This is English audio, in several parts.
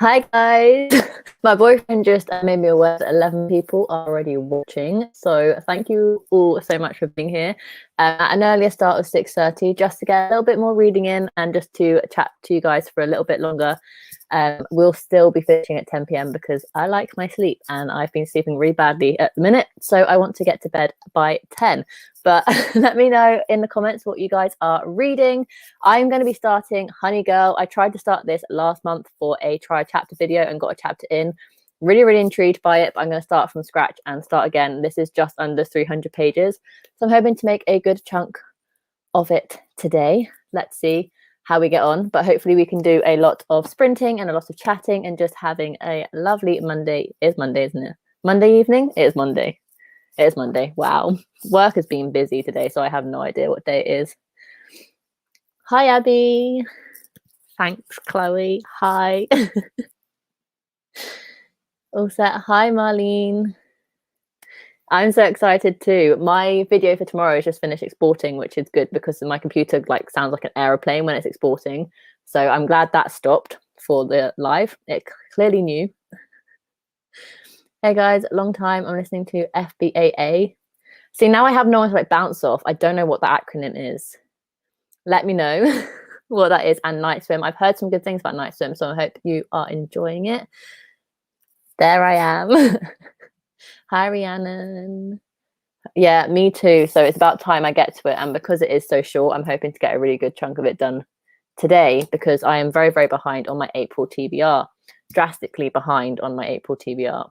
Hi guys. My boyfriend just made me aware that 11 people are already watching. So thank you all so much for being here at an earlier start of 6:30, just to get a little bit more reading in and just to chat to you guys for a little bit longer. We'll still be finishing at 10 p.m. because I like my sleep and I've been sleeping really badly at the minute. So I want to get to bed by 10. But let me know in the comments what you guys are reading. I'm going to be starting Honey Girl. I tried to start this last month for a try chapter video and got a chapter in. Really, really intrigued by it, but I'm going to start from scratch and start again. This is just under 300 pages. So I'm hoping to make a good chunk of it today. Let's see how we get on, but hopefully we can do a lot of sprinting and a lot of chatting and just having a lovely Monday. It is Monday, isn't it? Monday evening? It is Monday. It is Monday. Wow. Work has been busy today, so I have no idea what day it is. Hi, Abby. Thanks, Chloe. Hi. All set. Hi, Marlene. I'm so excited too. My video for tomorrow is just finished exporting, which is good because my computer sounds like an aeroplane when it's exporting. So I'm glad that stopped for the live. It clearly knew. Hey guys, long time. I'm listening to FBAA. See, now I have no one to bounce off. I don't know what the acronym is. Let me know what that is. And Night Swim. I've heard some good things about Night Swim, so I hope you are enjoying it. There I am. Hi, Rhiannon. Yeah, me too. So it's about time I get to it. And because it is so short, I'm hoping to get a really good chunk of it done today because I am very, very behind on my April TBR. Drastically behind on my April TBR.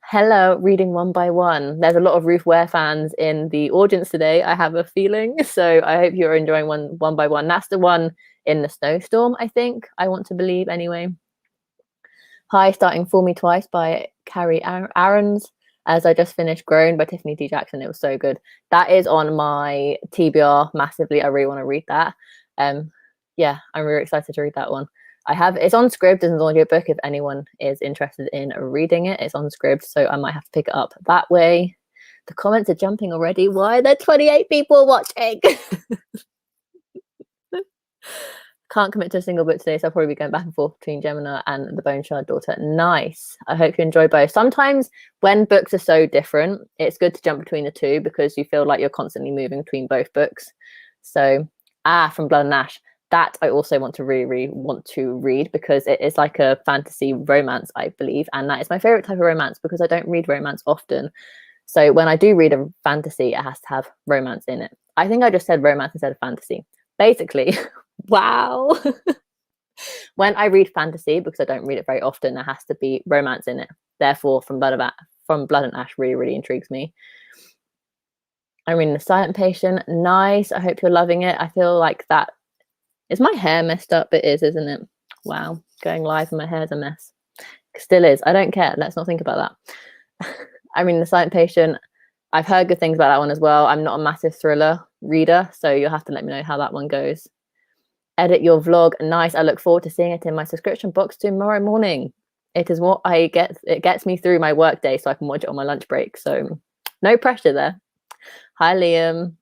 Hello, reading one by one. There's a lot of Ruth Ware fans in the audience today, I have a feeling. So I hope you're enjoying one by one. That's the one in the snowstorm, I think. I want to believe anyway. Hi, starting Fool Me Twice by Carrie Aarons. As I just finished Grown by Tiffany D. Jackson. It was so good. That is on my TBR massively. I really want to read that. Yeah, I'm really excited to read that one. It's on Scribd as an audiobook if anyone is interested in reading it. It's on Scribd, so I might have to pick it up that way. The comments are jumping already. Why are there 28 people watching? Can't commit to a single book today, so I'll probably be going back and forth between Gemina and The Bone Shard Daughter. Nice. I hope you enjoy both. Sometimes when books are so different, it's good to jump between the two because you feel like you're constantly moving between both books. So, from Blood and Ash. That I also want to really want to read because it is like a fantasy romance, I believe. And that is my favorite type of romance because I don't read romance often. So when I do read a fantasy, it has to have romance in it. I think I just said romance instead of fantasy. Basically, wow. When I read fantasy, because I don't read it very often, there has to be romance in it. Therefore, from Blood and Ash really intrigues me. I'm reading The Silent Patient. Nice. I hope you're loving it. I feel like that. Is my hair messed up? It is, isn't it? Wow. Going live and my hair's a mess. Still is. I don't care. Let's not think about that. I mean, The Silent Patient, I've heard good things about that one as well. I'm not a massive thriller reader, so you'll have to let me know how that one goes. Edit your vlog. Nice. I look forward to seeing it in my subscription box tomorrow morning. It is what I get. It gets me through my work day so I can watch it on my lunch break. So no pressure there. Hi, Liam.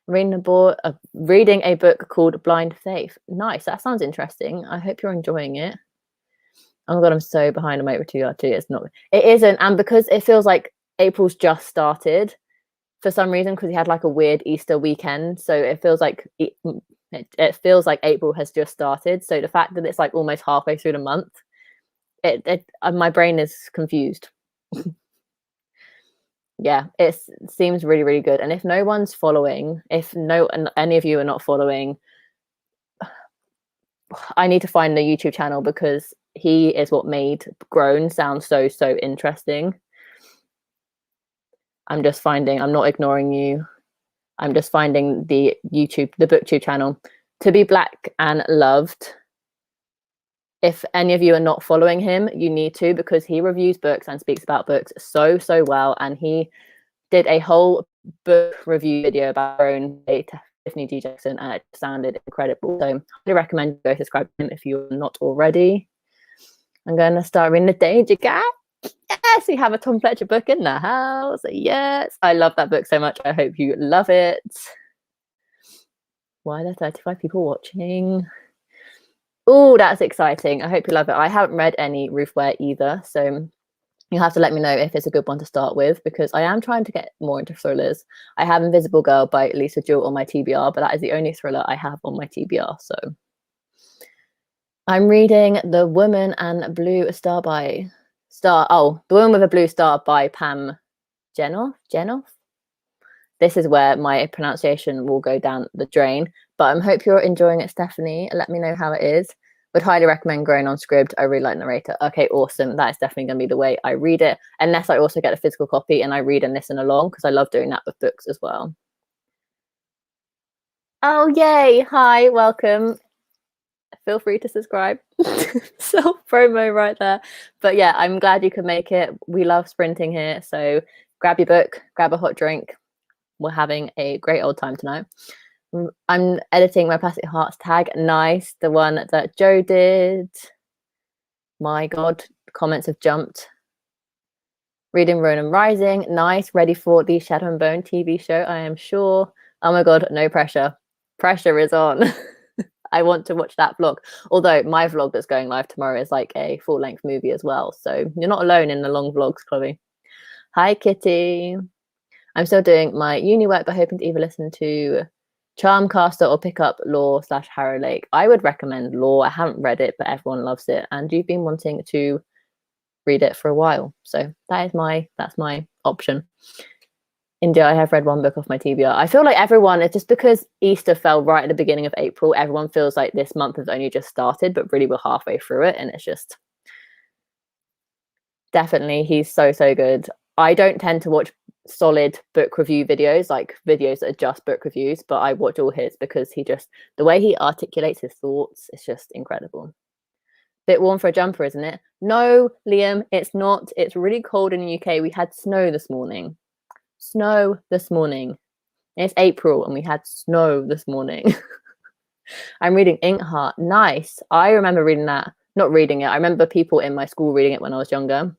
Reading a book called Blind Faith. Nice. That sounds interesting. I hope you're enjoying it. Oh my god, I'm so behind on my April TBR. It's not. It isn't, and because it feels like April's just started for some reason because he had like a weird Easter weekend, so it feels like it feels like April has just started. So the fact that it's like almost halfway through the month, my brain is confused. Yeah, it seems really good. And if no one's following, any of you are not following, I need to find the YouTube channel because he is what made Grown sound so interesting. I'm not ignoring you. I'm just finding the BookTube channel. To Be Black and Loved. If any of you are not following him, you need to because he reviews books and speaks about books so well. And he did a whole book review video about Grown by Tiffany D. Jackson and it sounded incredible. So I highly recommend you go subscribe to him if you're not already. I'm going to start reading The Danger Cat. Yes, we have a Tom Fletcher book in the house. Yes, I love that book so much. I hope you love it. Why are there 35 people watching? Oh, that's exciting. I hope you love it. I haven't read any Ruth Ware either, so you'll have to let me know if it's a good one to start with, because I am trying to get more into thrillers. I have Invisible Girl by Lisa Jewell on my TBR, but that is the only thriller I have on my TBR. So I'm reading The Woman and Blue Star by The Woman with a Blue Star by Pam Jenoff. This is where my pronunciation will go down the drain, but I hope you're enjoying it, Stephanie. Let me know how it is. Would highly recommend Growing on Scribd. I really like narrator. Okay, awesome. That is definitely going to be the way I read it, unless I also get a physical copy and I read and listen along, because I love doing that with books as well. Oh, yay. Hi, welcome. Feel free to subscribe. Self promo right there. But yeah, I'm glad you could make it. We love sprinting here. So grab your book, grab a hot drink. We're having a great old time tonight. I'm editing my Plastic Hearts tag. Nice. The one that Joe did. My God, comments have jumped. Reading Ronan Rising. Nice. Ready for the Shadow and Bone TV show, I am sure. Oh my God, no pressure. Pressure is on. I want to watch that vlog. Although my vlog that's going live tomorrow is like a full-length movie as well. So you're not alone in the long vlogs, Chloe. Hi, Kitty. I'm still doing my uni work, but hoping to either listen to Charmcaster or pick up Law/Harrow Lake. I would recommend Law. I haven't read it, but everyone loves it. And you've been wanting to read it for a while. So that's my option. India, I have read one book off my TBR. I feel like everyone, it's just because Easter fell right at the beginning of April, everyone feels like this month has only just started, but really we're halfway through it. And it's just definitely, he's so good. I don't tend to watch solid book review videos, like videos that are just book reviews, but I watch all his because the way he articulates his thoughts is just incredible. Bit warm for a jumper, isn't it? No, Liam, it's not. It's really cold in the UK. We had snow this morning. It's April and we had snow this morning. I'm reading Inkheart. Nice. I remember reading that. Not reading it. I remember people in my school reading it when I was younger.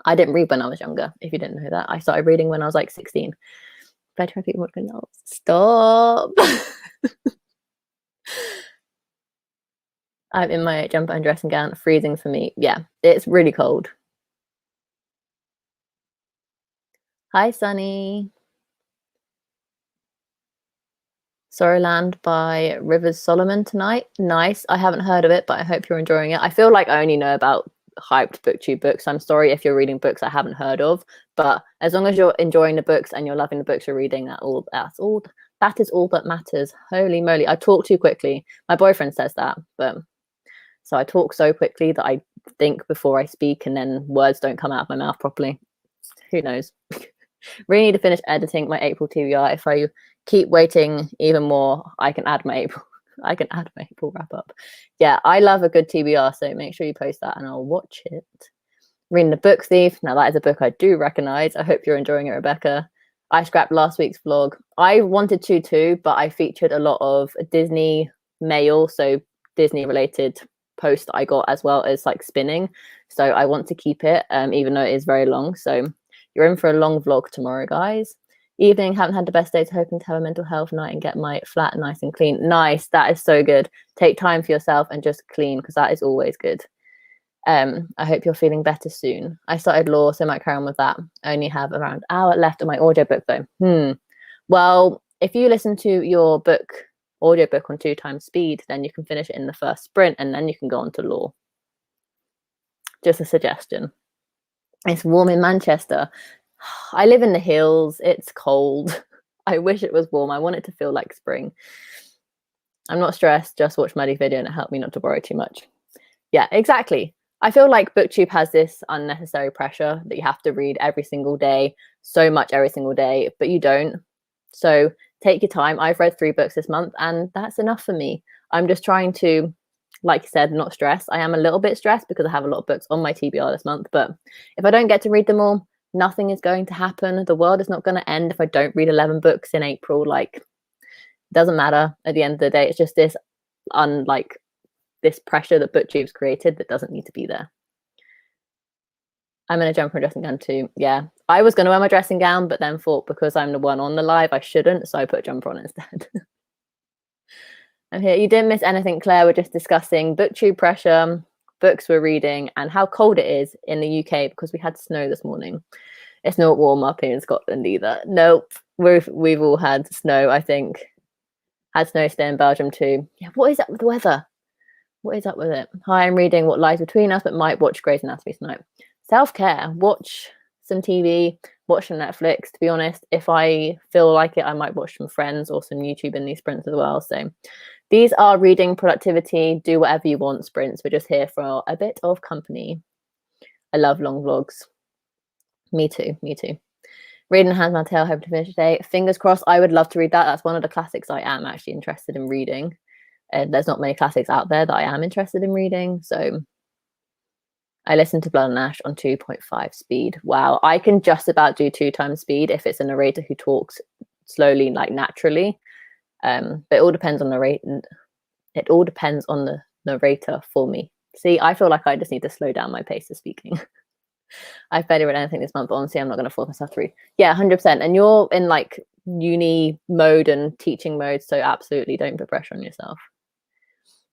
I didn't read when I was younger, if you didn't know that. I started reading when I was like 16. Bedtime people would go, stop. I'm in my jumper and dressing gown, freezing for me. Yeah, it's really cold. Hi, Sunny. Sorrowland by Rivers Solomon tonight. Nice. I haven't heard of it, but I hope you're enjoying it. I feel like I only know about hyped booktube books. I'm sorry if you're reading books I haven't heard of, but as long as you're enjoying the books and you're loving the books you're reading, that is all that matters. Holy moly, I talk too quickly. My boyfriend says that, but so I talk so quickly that I think before I speak and then words don't come out of my mouth properly. Who knows? Really need to finish editing my April TBR. If I keep waiting even more, I can add my April wrap up. Yeah, I love a good TBR, so make sure you post that and I'll watch it. Reading The Book Thief. Now that is a book I do recognize. I hope you're enjoying it, Rebecca. I scrapped last week's vlog. I wanted to too, but I featured a lot of Disney mail, so Disney related posts I got, as well as like spinning. So I want to keep it, even though it is very long. So you're in for a long vlog tomorrow, guys. Evening, haven't had the best days, hoping to have a mental health night and get my flat nice and clean. Nice, that is so good. Take time for yourself and just clean, because that is always good. I hope you're feeling better soon. I started law, so I might carry on with that. I only have around an hour left on my audiobook though. Well, if you listen to your audiobook on 2x speed, then you can finish it in the first sprint and then you can go on to law. Just a suggestion. It's warm in Manchester. I live in the hills. It's cold. I wish it was warm. I want it to feel like spring. I'm not stressed. Just watch Maddie's video and it helped me not to worry too much. Yeah, exactly. I feel like BookTube has this unnecessary pressure that you have to read every single day, so much every single day, but you don't. So take your time. I've read 3 books this month and that's enough for me. I'm just trying to, like you said, not stress. I am a little bit stressed because I have a lot of books on my TBR this month, but if I don't get to read them all, nothing is going to happen. The world is not going to end if I don't read 11 books in April. Like, it doesn't matter at the end of the day. It's just this this pressure that BookTube's created that doesn't need to be there. I'm going to jump for a dressing gown too. Yeah, I was going to wear my dressing gown, but then thought because I'm the one on the live, I shouldn't. So I put a jumper on instead. I'm here. You didn't miss anything, Claire. We're just discussing booktube pressure, books we're reading, and how cold it is in the UK because we had snow this morning. It's not warm up here in Scotland either. Nope. We've all had snow, I think. Had snow today in Belgium too. Yeah, what is up with the weather? What is up with it? Hi, I'm reading What Lies Between Us, but might watch Grey's Anatomy tonight. Self-care. Watch some TV, watch some Netflix. To be honest, if I feel like it, I might watch some Friends or some YouTube in these sprints as well. So these are reading, productivity, do whatever you want sprints. We're just here for a bit of company. I love long vlogs. Me too. Reading Handmaid's Tale, hope to finish today. Fingers crossed, I would love to read that. That's one of the classics I am actually interested in reading. There's not many classics out there that I am interested in reading. So I listened to Blood and Ash on 2.5 speed. Wow, I can just about do 2 times speed if it's a narrator who talks slowly, like naturally. But it all depends on It all depends on the narrator for me. See, I feel like I just need to slow down my pace of speaking. I've barely read anything this month, but honestly, I'm not going to force myself to read. Yeah, 100%. And you're in like uni mode and teaching mode, so absolutely don't put pressure on yourself.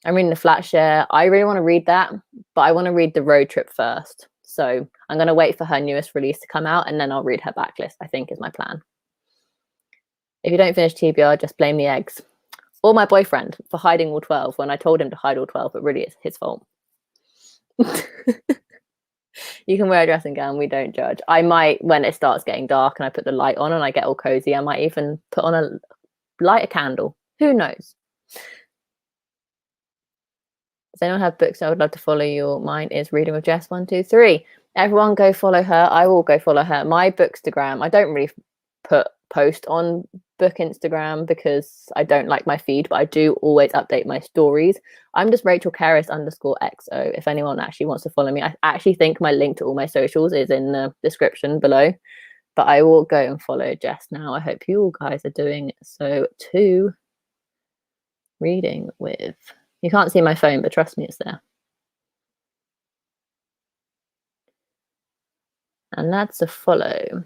I'm reading The Flat Share. I really want to read that, but I want to read The Road Trip first. So I'm going to wait for her newest release to come out, and then I'll read her backlist, I think is my plan. If you don't finish TBR, just blame the eggs. Or my boyfriend for hiding all 12 when I told him to hide all 12, but really it's his fault. You can wear a dressing gown, we don't judge. I might, when it starts getting dark and I put the light on and I get all cozy, I might even put on light a candle. Who knows? Does anyone have books I would love to follow you? Mine is Reading with Jess 123. Everyone go follow her. I will go follow her. My Bookstagram, I don't really post on book Instagram because I don't like my feed, but I do always update my stories. I'm just Rachel Caris _XO. If anyone actually wants to follow me, I actually think my link to all my socials is in the description below, but I will go and follow Jess now. I hope you all guys are doing so too. Reading with, you can't see my phone, but trust me, it's there. And that's a follow.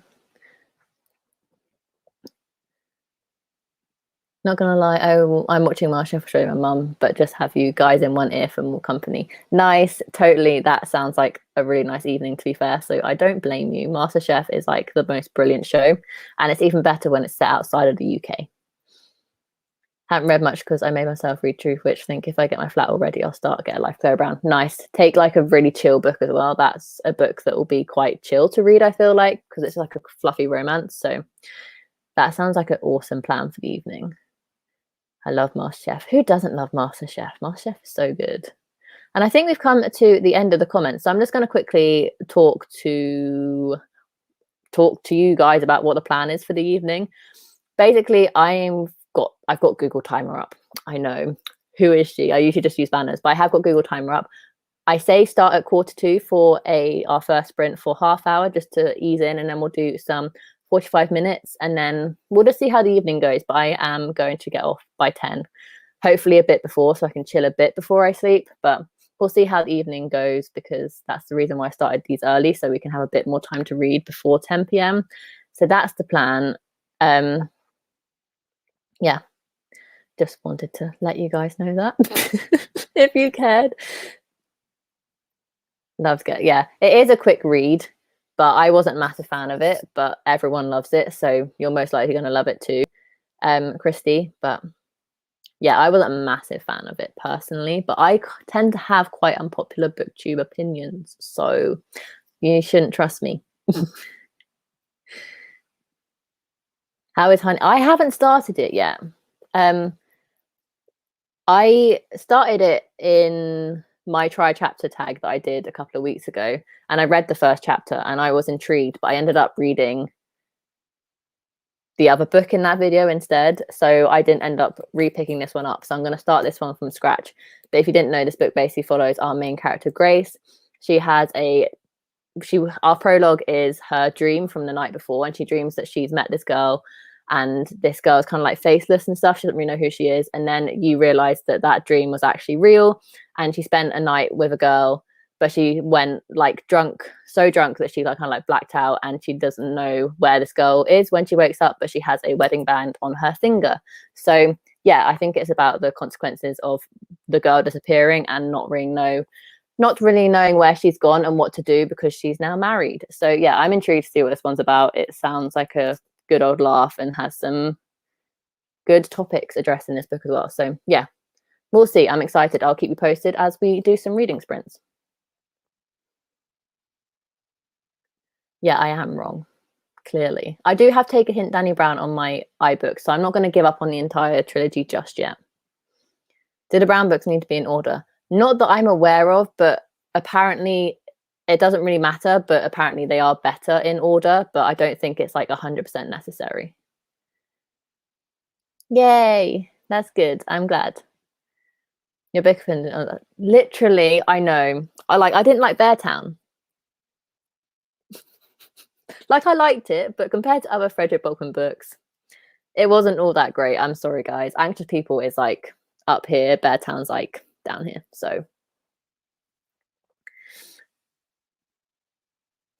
Not gonna lie, I'm watching MasterChef for showing my mum, but just have you guys in one ear for more company. Nice, totally. That sounds like a really nice evening, to be fair. So I don't blame you. MasterChef is like the most brilliant show, and it's even better when it's set outside of the UK. Haven't read much because I made myself read Truth, which think if I get my flat already, I'll start Get a Life, Claire Brown. Nice. Take like a really chill book as well. That's a book that will be quite chill to read, I feel like, because it's like a fluffy romance. So that sounds like an awesome plan for the evening. I love MasterChef. Who doesn't love MasterChef? MasterChef is so good. And I think we've come to the end of the comments. So I'm just going to quickly talk to you guys about what the plan is for the evening. Basically, I've got Google Timer up. I know. Who is she? I usually just use banners, but I have got Google Timer up. I say start at 1:45 for our first sprint for half hour just to ease in, and then we'll do some 45 minutes and then we'll just see how the evening goes. But I am going to get off by 10, hopefully a bit before, so I can chill a bit before I sleep. But we'll see how the evening goes because that's the reason why I started these early, so we can have a bit more time to read before 10 p.m. So that's the plan. Yeah, just wanted to let you guys know that if you cared. Loves it. Yeah, it is a quick read, but I wasn't a massive fan of it, but everyone loves it, so you're most likely going to love it too, Christy. But yeah, I wasn't a massive fan of it personally, but I tend to have quite unpopular booktube opinions, so you shouldn't trust me. How is Honey? I haven't started it yet. I started it in my try chapter tag that I did a couple of weeks ago, and I read the first chapter and I was intrigued, but I ended up reading the other book in that video instead, so I didn't end up repicking this one up. So I'm going to start this one from scratch. But if you didn't know, this book basically follows our main character Grace. Our prologue is her dream from the night before, and she dreams that she's met this girl, and this girl is kind of like faceless and stuff. She doesn't really know who she is. And then you realize that that dream was actually real, and she spent a night with a girl, but she went like so drunk that she like kind of like blacked out, and she doesn't know where this girl is when she wakes up, but she has a wedding band on her finger. So yeah, I think it's about the consequences of the girl disappearing and not really knowing where she's gone and what to do because she's now married. So yeah, I'm intrigued to see what this one's about. It sounds like a good old laugh and has some good topics addressed in this book as well. So yeah, we'll see. I'm excited. I'll keep you posted as we do some reading sprints. Yeah, I am wrong. Clearly. I do have Take a Hint Danny Brown on my iBooks, so I'm not going to give up on the entire trilogy just yet. Do the Brown books need to be in order? Not that I'm aware of, but apparently it doesn't really matter, but apparently they are better in order, but I don't think it's like 100% necessary. Yay! That's good. I'm glad. Your book opinion, literally, I know. I didn't like Beartown. Like I liked it, but compared to other Frederick Bolton books, it wasn't all that great. I'm sorry, guys. Anxious People is like up here, Beartown's like down here. So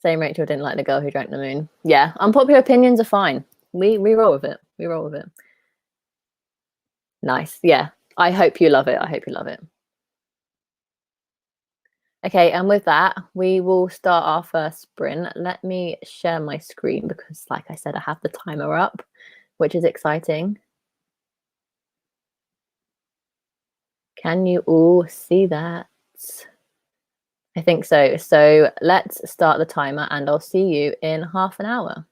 same Rachel didn't like The Girl Who Drank the Moon. Yeah, unpopular opinions are fine. We roll with it. We roll with it. Nice. Yeah. I hope you love it. I hope you love it. Okay, and with that, we will start our first sprint. Let me share my screen because, like I said, I have the timer up, which is exciting. Can you all see that? I think so. So let's start the timer and I'll see you in half an hour.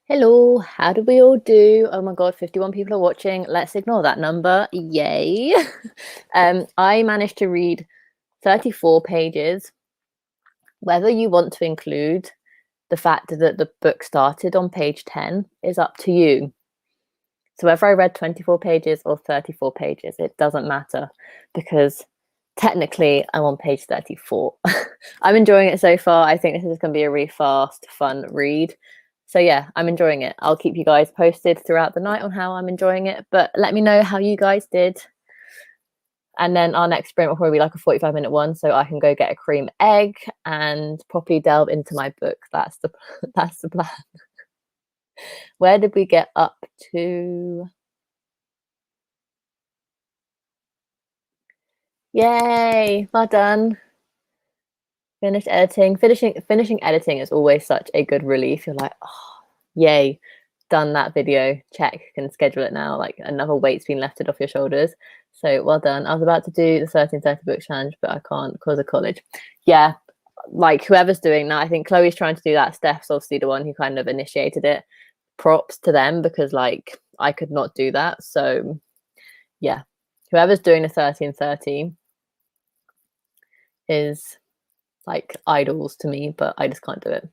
Hello, how did we all do? Oh my God, 51 people are watching. Let's ignore that number. Yay. I managed to read 34 pages. Whether you want to include the fact that the book started on page 10 is up to you. So whether I read 24 pages or 34 pages, it doesn't matter because technically I'm on page 34. I'm enjoying it so far. I think this is going to be a really fast, fun read. So yeah, I'm enjoying it. I'll keep you guys posted throughout the night on how I'm enjoying it, but let me know how you guys did. And then our next sprint will probably be like a 45-minute one, so I can go get a cream egg and properly delve into my book. That's the plan. Where did we get up to? Yay, well done. Finished editing. Finishing editing is always such a good relief. You're like, oh, yay, done that video. Check, can schedule it now. Like another weight's been lifted off your shoulders. So well done. I was about to do the 1330 book challenge, but I can't because of college. Yeah, like whoever's doing that, I think Chloe's trying to do that. Steph's obviously the one who kind of initiated it. Props to them because like I could not do that. So yeah, whoever's doing the 1330 is like idols to me, but I just can't do it.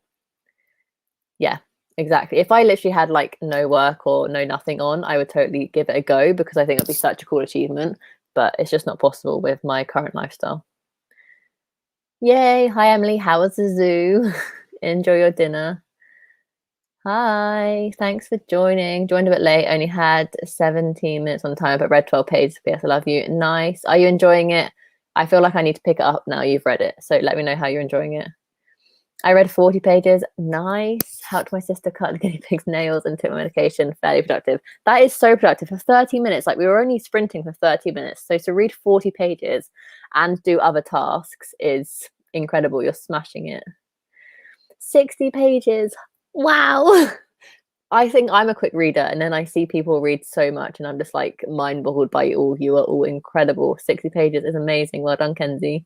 Yeah, exactly. If I literally had like no work or no nothing on, I would totally give it a go because I think it'd be such a cool achievement, but it's just not possible with my current lifestyle. Yay. Hi, Emily. How was the zoo? Enjoy your dinner. Hi. Thanks for joining. Joined a bit late. Only had 17 minutes on time, but read 12 pages. P.S. I love you. Nice. Are you enjoying it? I feel like I need to pick it up now you've read it. So let me know how you're enjoying it. I read 40 pages. Nice. Helped my sister cut the guinea pig's nails and took my medication. Fairly productive. That is so productive for 30 minutes. Like we were only sprinting for 30 minutes. So to read 40 pages and do other tasks is incredible. You're smashing it. 60 pages. Wow. I think I'm a quick reader and then I see people read so much and I'm just like mind boggled by you all. You are all incredible. 60 pages is amazing. Well done, Kenzie.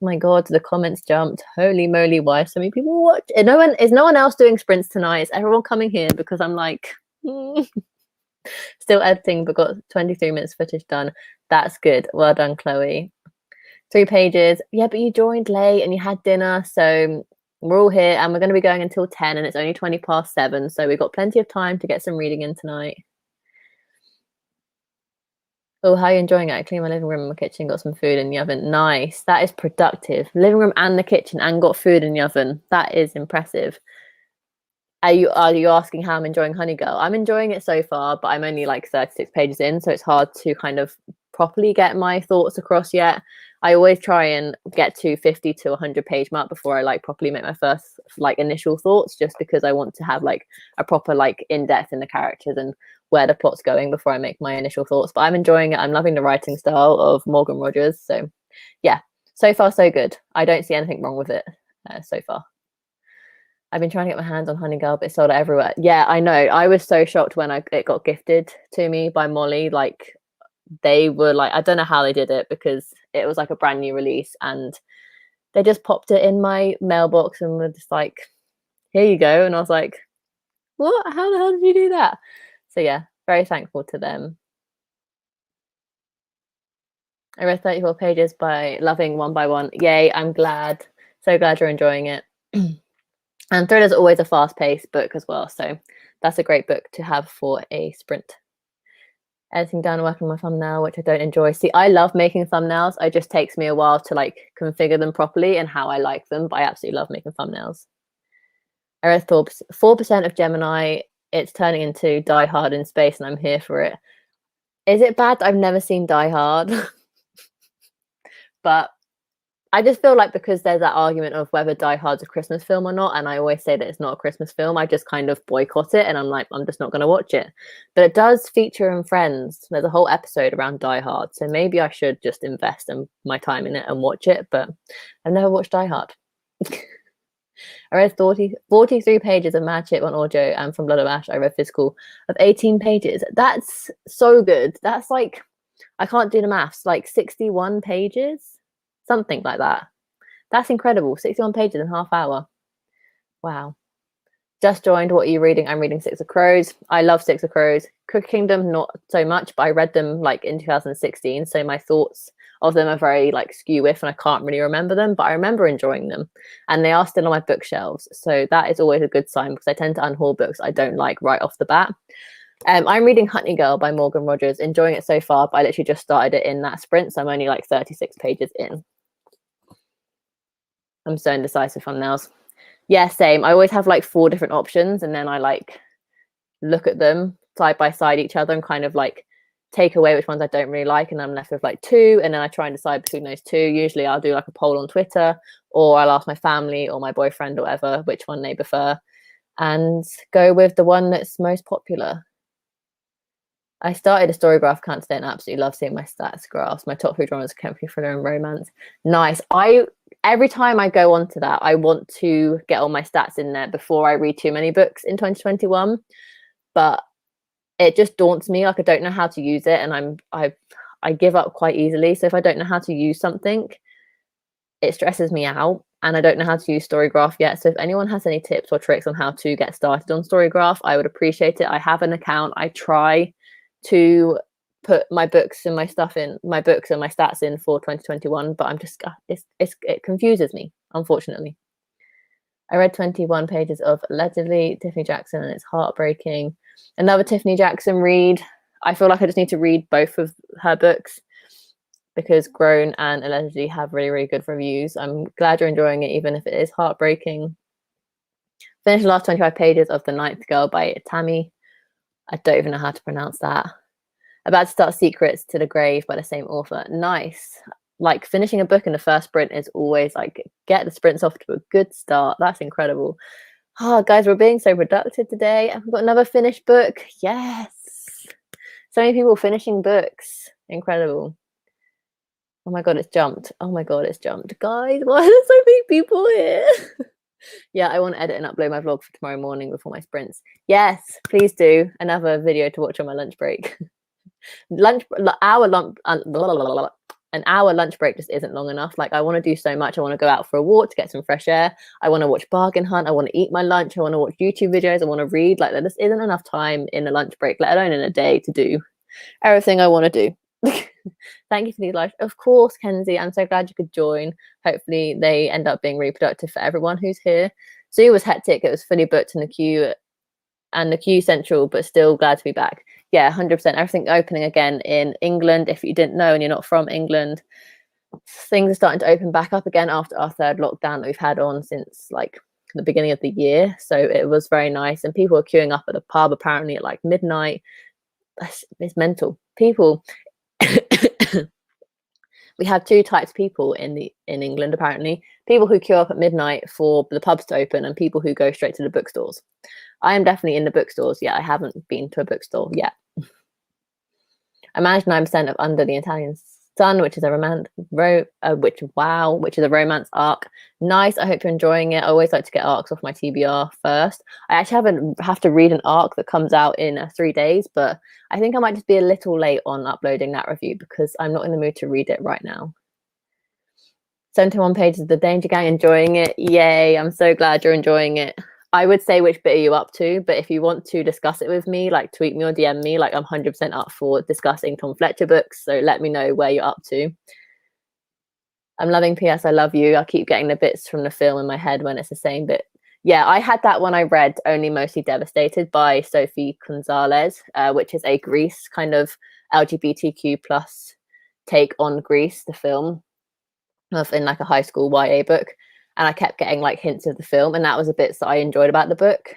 My God, the comments jumped. Holy moly, why are so many people watching? Is no one else doing sprints tonight? Is everyone coming here? Because I'm like still editing, but got 23 minutes footage done. That's good. Well done, Chloe. 3 pages. Yeah, but you joined late and you had dinner, so we're all here and we're going to be going until 10 and it's only 20 past 7, so we've got plenty of time to get some reading in tonight. Oh, how are you enjoying it? I cleaned my living room and my kitchen, got some food in the oven. Nice. That is productive. Living room and the kitchen and got food in the oven. That is impressive. Are you asking how I'm enjoying Honey Girl? I'm enjoying it so far, but I'm only like 36 pages in, so it's hard to kind of properly get my thoughts across yet. I always try and get to 50 to 100 page mark before I like properly make my first like initial thoughts, just because I want to have like a proper like in-depth in the characters and where the plot's going before I make my initial thoughts. But I'm enjoying it. I'm loving the writing style of Morgan Rogers. So yeah, so far so good. I don't see anything wrong with it so far. I've been trying to get my hands on Honey Girl, but it's sold out everywhere. Yeah, I know. I was so shocked when it got gifted to me by Molly. Like they were like, I don't know how they did it because it was like a brand new release and they just popped it in my mailbox and were just like, here you go. And I was like, what? How the hell did you do that? So yeah, very thankful to them. I read 34 pages by loving one by one. Yay, I'm glad. So glad you're enjoying it. And Thriller's always a fast-paced book as well, so that's a great book to have for a sprint. Editing down, working on my thumbnail, which I don't enjoy. See, I love making thumbnails. It just takes me a while to like configure them properly and how I like them, but I absolutely love making thumbnails. I read 4% of Gemini. It's turning into Die Hard in space, and I'm here for it. Is it bad that I've never seen Die Hard? But I just feel like because there's that argument of whether Die Hard's a Christmas film or not, and I always say that it's not a Christmas film, I just kind of boycott it and I'm like, I'm just not going to watch it. But it does feature in Friends. There's a whole episode around Die Hard, so maybe I should just invest in my time in it and watch it, but I've never watched Die Hard. I read 43 pages of Mad Chip on audio, and from Blood of Ash, I read physical of 18 pages. That's so good. That's like, I can't do the maths, like 61 pages? Something like that. That's incredible. 61 pages in half hour. Wow. Just joined. What are you reading? I'm reading Six of Crows. I love Six of Crows. Cookie Kingdom, not so much, but I read them like in 2016. So my thoughts of them are very like skew with, and I can't really remember them, but I remember enjoying them. And they are still on my bookshelves. So that is always a good sign because I tend to unhaul books I don't like right off the bat. I'm reading Honey Girl by Morgan Rogers, enjoying it so far, but I literally just started it in that sprint. So I'm only like 36 pages in. I'm so indecisive on nails. Yeah, same. I always have like 4 different options, and then I like look at them side by side each other and kind of like take away which ones I don't really like, and I'm left with like 2, and then I try and decide between those 2. Usually I'll do like a poll on Twitter, or I'll ask my family or my boyfriend or whatever which one they prefer and go with the one that's most popular. I started a story graph account today and absolutely love seeing my stats graphs. My top 3 genres are contemporary, thriller, and romance. Nice. Every time I go onto that, I want to get all my stats in there before I read too many books in 2021. But it just daunts me. Like I don't know how to use it, and I give up quite easily. So if I don't know how to use something, it stresses me out. And I don't know how to use Storygraph yet. So if anyone has any tips or tricks on how to get started on Storygraph, I would appreciate it. I have an account. I try to put my books and my stuff in, my books and my stats in for 2021, but I'm just it confuses me, unfortunately. I read 21 pages of allegedly Tiffany Jackson, and it's heartbreaking. Another Tiffany Jackson read. I feel like I just need to read both of her books because Grown and Allegedly have really, really good reviews. I'm glad you're enjoying it, even if it is heartbreaking. Finished the last 25 pages of The Ninth Girl by Tammy. I don't even know how to pronounce that. About to start Secrets to the Grave by the same author. Nice. Like finishing a book in the first sprint is always like get the sprints off to a good start. That's incredible. Oh, guys, we're being so productive today. I've got another finished book. Yes. So many people finishing books. Incredible. Oh my God, it's jumped. Oh my God, it's jumped. Guys, why are there so many people here? Yeah, I want to edit and upload my vlog for tomorrow morning before my sprints. Yes, please do. Another video to watch on my lunch break. An hour lunch break just isn't long enough. Like I want to do so much. I want to go out for a walk to get some fresh air. I want to watch Bargain Hunt. I want to eat my lunch. I want to watch YouTube videos. I want to read. Like there just isn't enough time in a lunch break, let alone in a day, to do everything I want to do. Thank you for these lives. Of course, Kenzie. I'm so glad you could join. Hopefully they end up being really productive for everyone who's here. Zoo was hectic. It was fully booked in the queue and the queue central, but still glad to be back. Yeah, 100%. Everything opening again in England. If you didn't know and you're not from England, things are starting to open back up again after our 3rd lockdown that we've had on since like the beginning of the year. So it was very nice. And people are queuing up at the pub apparently at like midnight. It's mental. People we have 2 types of people in England apparently. People who queue up at midnight for the pubs to open and people who go straight to the bookstores. I am definitely in the bookstores. Yeah, I haven't been to a bookstore yet. I managed 9% of Under the Italian Sun, which is a romance which is a romance arc. Nice. I hope you're enjoying it. I always like to get arcs off my TBR first. I actually have to read an arc that comes out in 3 days, but I think I might just be a little late on uploading that review because I'm not in the mood to read it right now. 71 pages of The Danger Gang, enjoying it. Yay, I'm so glad you're enjoying it. I would say which bit are you up to, but if you want to discuss it with me, like tweet me or DM me, like I'm 100% up for discussing Tom Fletcher books, so let me know where you're up to. I'm loving PS I Love You. I keep getting the bits from the film in my head when it's the same bit. Yeah, I had that when I read Only Mostly Devastated by Sophie Gonzalez, which is a Grease kind of LGBTQ plus take on Grease, the film, in like a high school YA book. And I kept getting like hints of the film, and that was the bits that I enjoyed about the book.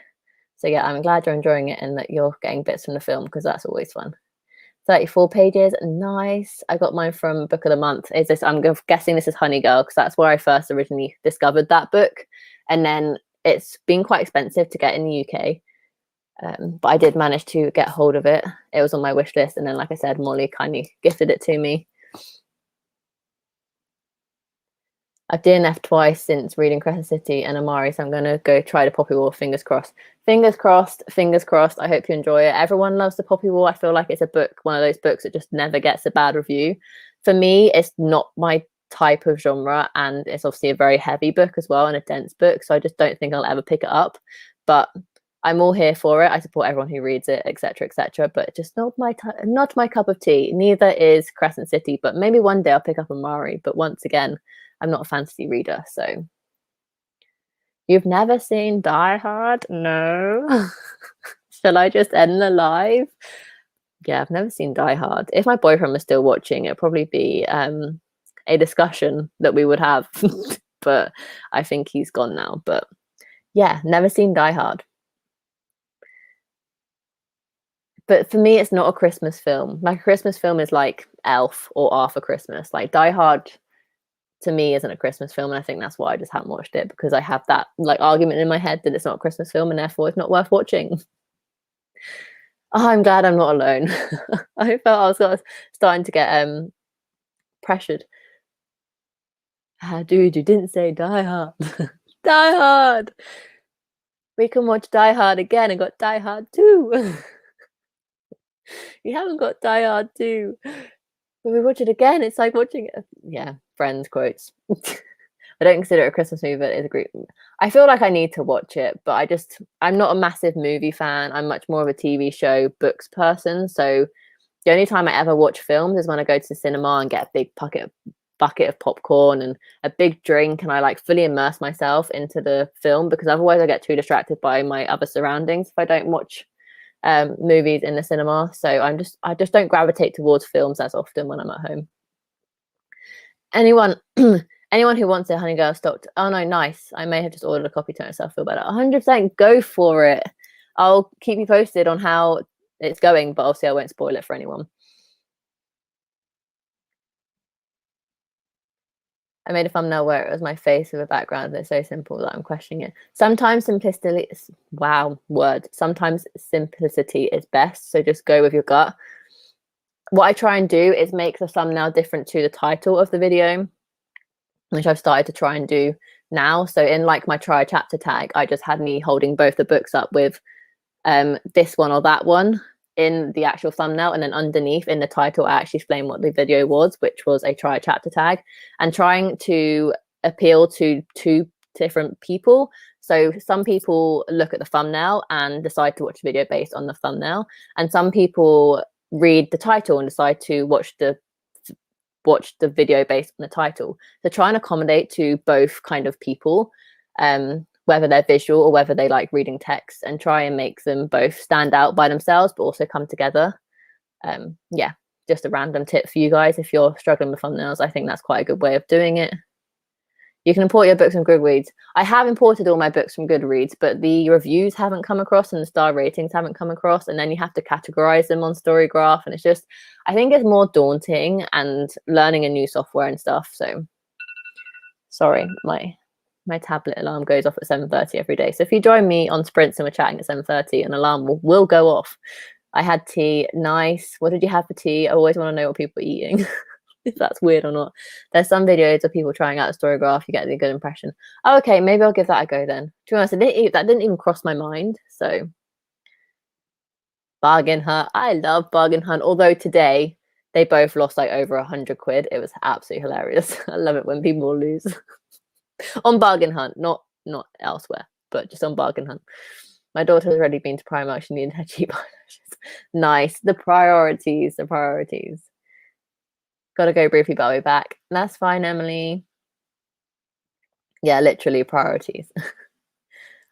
So yeah, I'm glad you're enjoying it and that you're getting bits from the film because that's always fun. 34 pages, nice. I got mine from Book of the Month. I'm guessing this is Honey Girl because that's where I first originally discovered that book, and then it's been quite expensive to get in the UK. But I did manage to get hold of it. It was on my wish list, and then like I said, Molly kindly gifted it to me. I've DNF'd twice since reading Crescent City and Amari, so I'm going to go try the Poppy War. Fingers crossed. Fingers crossed. Fingers crossed. I hope you enjoy it. Everyone loves the Poppy War. I feel like it's a book, one of those books that just never gets a bad review. For me, it's not my type of genre, and it's obviously a very heavy book as well and a dense book, so I just don't think I'll ever pick it up. But I'm all here for it. I support everyone who reads it, etc., etc. But just not my cup of tea. Neither is Crescent City. But maybe one day I'll pick up a Mari. But once again, I'm not a fantasy reader. So you've never seen Die Hard? No. Shall I just end the live? Yeah, I've never seen Die Hard. If my boyfriend was still watching, it'd probably be a discussion that we would have. But I think he's gone now. But yeah, never seen Die Hard. But for me, it's not a Christmas film. Like a Christmas film is like Elf or Arthur Christmas. Like Die Hard to me isn't a Christmas film, and I think that's why I just haven't watched it, because I have that like argument in my head that it's not a Christmas film and therefore it's not worth watching. Oh, I'm glad I'm not alone. I felt I was starting to get pressured. Dude, you didn't say Die Hard. Die Hard. We can watch Die Hard again and got Die Hard 2. You haven't got Die Hard 2. When we watch it again, it's like watching it. Yeah, Friends quotes. I don't consider it a Christmas movie, but it's a great. I feel like I need to watch it, but I'm not a massive movie fan. I'm much more of a TV show, books person. So the only time I ever watch films is when I go to the cinema and get a big bucket of popcorn and a big drink, and I like fully immerse myself into the film, because otherwise I get too distracted by my other surroundings if I don't watch movies in the cinema. So I just don't gravitate towards films as often when I'm at home. Anyone who wants it, Honey Girl stocked. Oh no, nice. I may have just ordered a copy to myself. Feel better. 100% go for it. I'll keep you posted on how it's going, but obviously I won't spoil it for anyone. I made a thumbnail where it was my face with a background. It's so simple that I'm questioning it. Sometimes simplicity, Sometimes simplicity is best. So just go with your gut. What I try and do is make the thumbnail different to the title of the video, which I've started to try and do now. So in like my try a chapter tag, I just had me holding both the books up with this one or that one in the actual thumbnail, and then underneath in the title I actually explained what the video was, which was a try a chapter tag, and trying to appeal to two different people. So some people look at the thumbnail and decide to watch the video based on the thumbnail, and some people read the title and decide to watch the video based on the title. So try and accommodate to both kind of people, whether they're visual or whether they like reading text, and try and make them both stand out by themselves but also come together. Yeah, just a random tip for you guys if you're struggling with thumbnails. I think that's quite a good way of doing it. You can import your books from Goodreads. I have imported all my books from Goodreads, but the reviews haven't come across and the star ratings haven't come across, and then you have to categorize them on Storygraph, and it's just, I think it's more daunting and learning a new software and stuff. So sorry, my tablet alarm goes off at 7:30 every day. So if you join me on Sprints and we're chatting at 7:30, an alarm will go off. I had tea. Nice. What did you have for tea? I always want to know what people are eating. If that's weird or not. There's some videos of people trying out the Storygraph. You get a good impression. Oh, okay, maybe I'll give that a go then. To be honest, that didn't even cross my mind. So Bargain Hunt. I love Bargain Hunt. Although today they both lost like over 100 quid. It was absolutely hilarious. I love it when people lose. On Bargain Hunt, not elsewhere, but just on Bargain Hunt. My daughter has already been to Primark. She needed her cheap eyelashes. Nice. The priorities. Gotta go briefly, but I'll be back. That's fine, Emily. Yeah, literally priorities.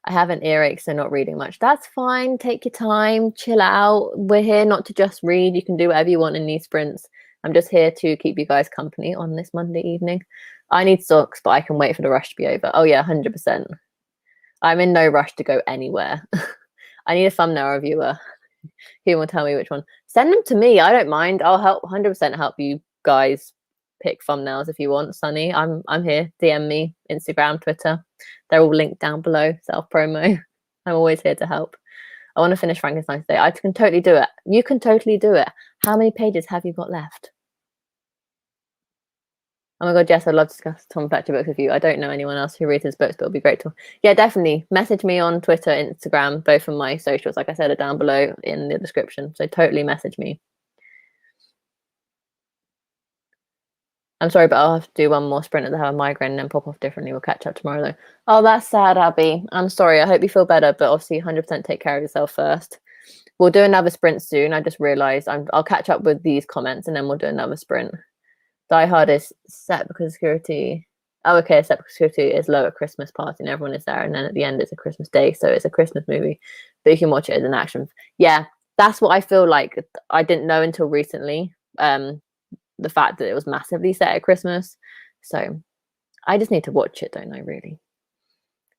I have an earache, so not reading much. That's fine. Take your time, chill out. We're here not to just read. You can do whatever you want in these sprints. I'm just here to keep you guys company on this Monday evening. I need socks, but I can wait for the rush to be over. Oh yeah, 100%. I'm in no rush to go anywhere. I need a thumbnail reviewer. Who will tell me which one? Send them to me. I don't mind. I'll help 100% help you guys pick thumbnails if you want. Sunny, I'm here. DM me, Instagram, Twitter. They're all linked down below. Self promo. I'm always here to help. I want to finish Frankenstein today. I can totally do it. You can totally do it. How many pages have you got left? Oh my god, Jess, I'd love to discuss Tom Fletcher books with you. I don't know anyone else who reads his books, but it'll be great to. Yeah, definitely. Message me on Twitter, Instagram. Both of my socials, like I said, are down below in the description. So totally message me. I'm sorry, but I'll have to do one more sprint as I have a migraine and then pop off differently. We'll catch up tomorrow though. Oh, that's sad, Abby. I'm sorry. I hope you feel better, but obviously 100% take care of yourself first. We'll do another sprint soon. I just realized I'll catch up with these comments and then we'll do another sprint. Die Hard is set because security. Oh, okay. Set because security is low at Christmas party and everyone is there. And then at the end, it's a Christmas day. So it's a Christmas movie, but you can watch it as an action. Yeah, that's what I feel like. I didn't know until recently. The fact that it was massively set at Christmas. So I just need to watch it, don't I, really?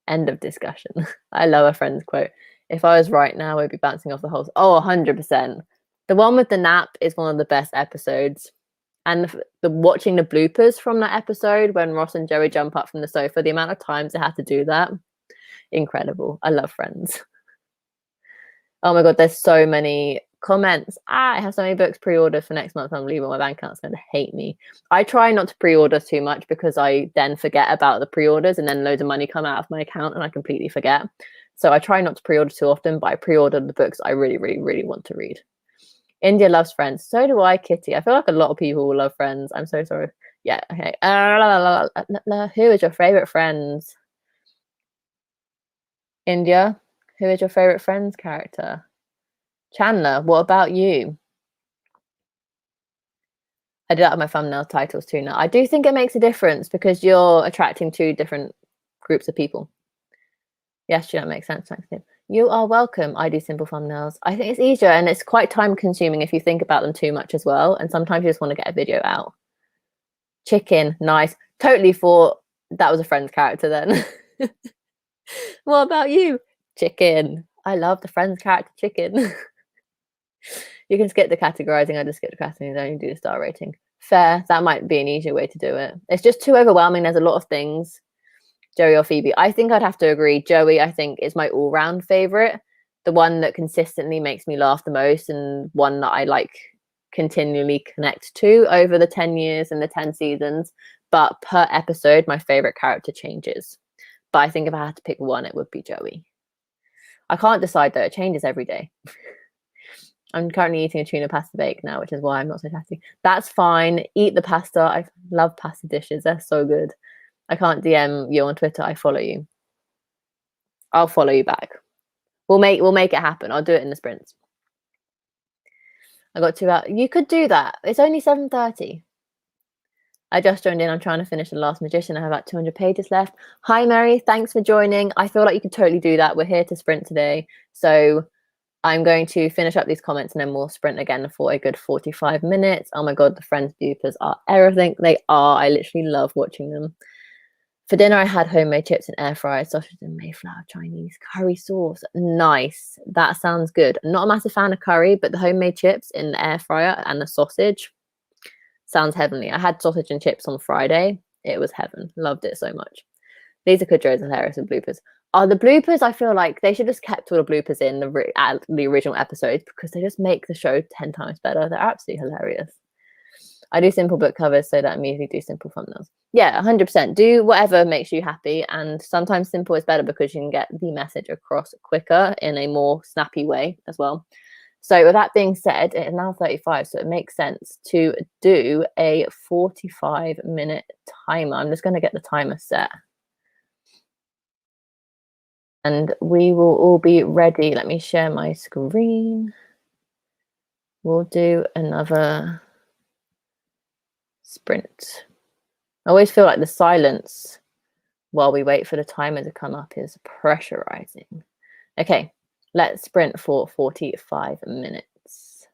End of discussion. I love a friend's quote. If I was right now, we'd be bouncing off the holes. Oh, 100%. The one with the nap is one of the best episodes. And the watching the bloopers from that episode when Ross and Joey jump up from the sofa, the amount of times they had to do that, incredible. I love Friends. Oh my god, there's so many comments. I have so many books pre-ordered for next month. Unbelievable. My bank account's going to hate me. I try not to pre-order too much because I then forget about the pre-orders and then loads of money come out of my account and I completely forget. So I try not to pre-order too often, but I pre-order the books I really, really, really want to read. India loves Friends. So do I, Kitty. I feel like a lot of people will love Friends. I'm so sorry. Yeah, okay. Who is your favorite Friends? India, who is your favorite Friends character? Chandler, what about you? I did that with my thumbnail titles too now. I do think it makes a difference because you're attracting two different groups of people. Yes, that makes sense. Thanks, Tim. You are welcome. I do simple thumbnails. I think it's easier and it's quite time consuming if you think about them too much as well. And sometimes you just want to get a video out. Chicken, nice. Totally thought that was a Friends character then. What about you? Chicken. I love the Friends character Chicken. You can skip the categorizing. I just skip the categorizing. Don't do the star rating. Fair. That might be an easier way to do it. It's just too overwhelming. There's a lot of things. Joey or Phoebe? I think I'd have to agree. Joey, I think, is my all-round favorite. The one that consistently makes me laugh the most and one that I like continually connect to over the 10 years and the 10 seasons. But per episode, my favorite character changes. But I think if I had to pick one, it would be Joey. I can't decide though. It changes every day. I'm currently eating a tuna pasta bake now, which is why I'm not so chatty. That's fine. Eat the pasta. I love pasta dishes. They're so good. I can't DM you on Twitter. I follow you. I'll follow you back. We'll make it happen. I'll do it in the sprints. I got 2 hours. You could do that. It's only 7:30. I just joined in. I'm trying to finish The Last Magician. I have about 200 pages left. Hi, Mary. Thanks for joining. I feel like you could totally do that. We're here to sprint today. So I'm going to finish up these comments and then we'll sprint again for a good 45 minutes. Oh my God, the Friends bloopers are everything. They are. I literally love watching them. For dinner, I had homemade chips and air fried sausage and Mayflower Chinese curry sauce. Nice. That sounds good. Not a massive fan of curry, but the homemade chips in the air fryer and the sausage sounds heavenly. I had sausage and chips on Friday. It was heaven. Loved it so much. These are Kudro's hilarious and bloopers. Oh, the bloopers, I feel like they should just kept all the bloopers in the original episodes because they just make the show 10 times better. They're absolutely hilarious. I do simple book covers so that I immediately do simple thumbnails. Yeah, 100%. Do whatever makes you happy. And sometimes simple is better because you can get the message across quicker in a more snappy way as well. So with that being said, it is now 35, so it makes sense to do a 45-minute timer. I'm just going to get the timer set. And we will all be ready. Let me share my screen. We'll do another sprint. I always feel like the silence while we wait for the timer to come up is pressurizing. Okay, let's sprint for 45 minutes.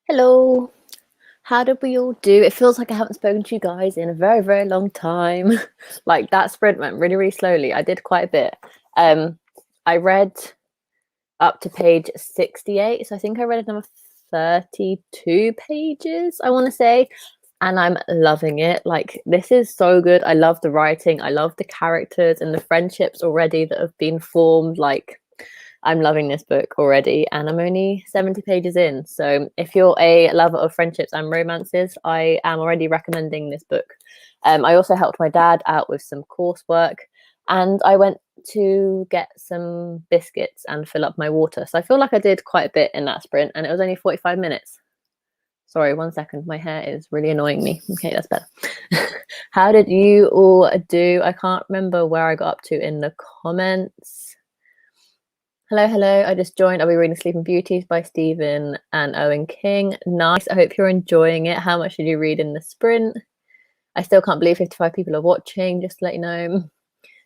Hello. How did we all do? It feels like I haven't spoken to you guys in a very, very long time. Like that sprint went really, really slowly. I did quite a bit. I read up to page 68. So I think I read another 32 pages, I want to say. And I'm loving it. Like, this is so good. I love the writing. I love the characters and the friendships already that have been formed. Like, I'm loving this book already, and I'm only 70 pages in. So if you're a lover of friendships and romances, I am already recommending this book. I also helped my dad out with some coursework, and I went to get some biscuits and fill up my water. So I feel like I did quite a bit in that sprint, and it was only 45 minutes. Sorry, 1 second. My hair is really annoying me. Okay, that's better. How did you all do? I can't remember where I got up to in the comments. Hello, hello. I just joined. I'll be reading Sleeping Beauties by Stephen and Owen King. Nice. I hope you're enjoying it. How much did you read in the sprint? I still can't believe 55 people are watching, just to let you know.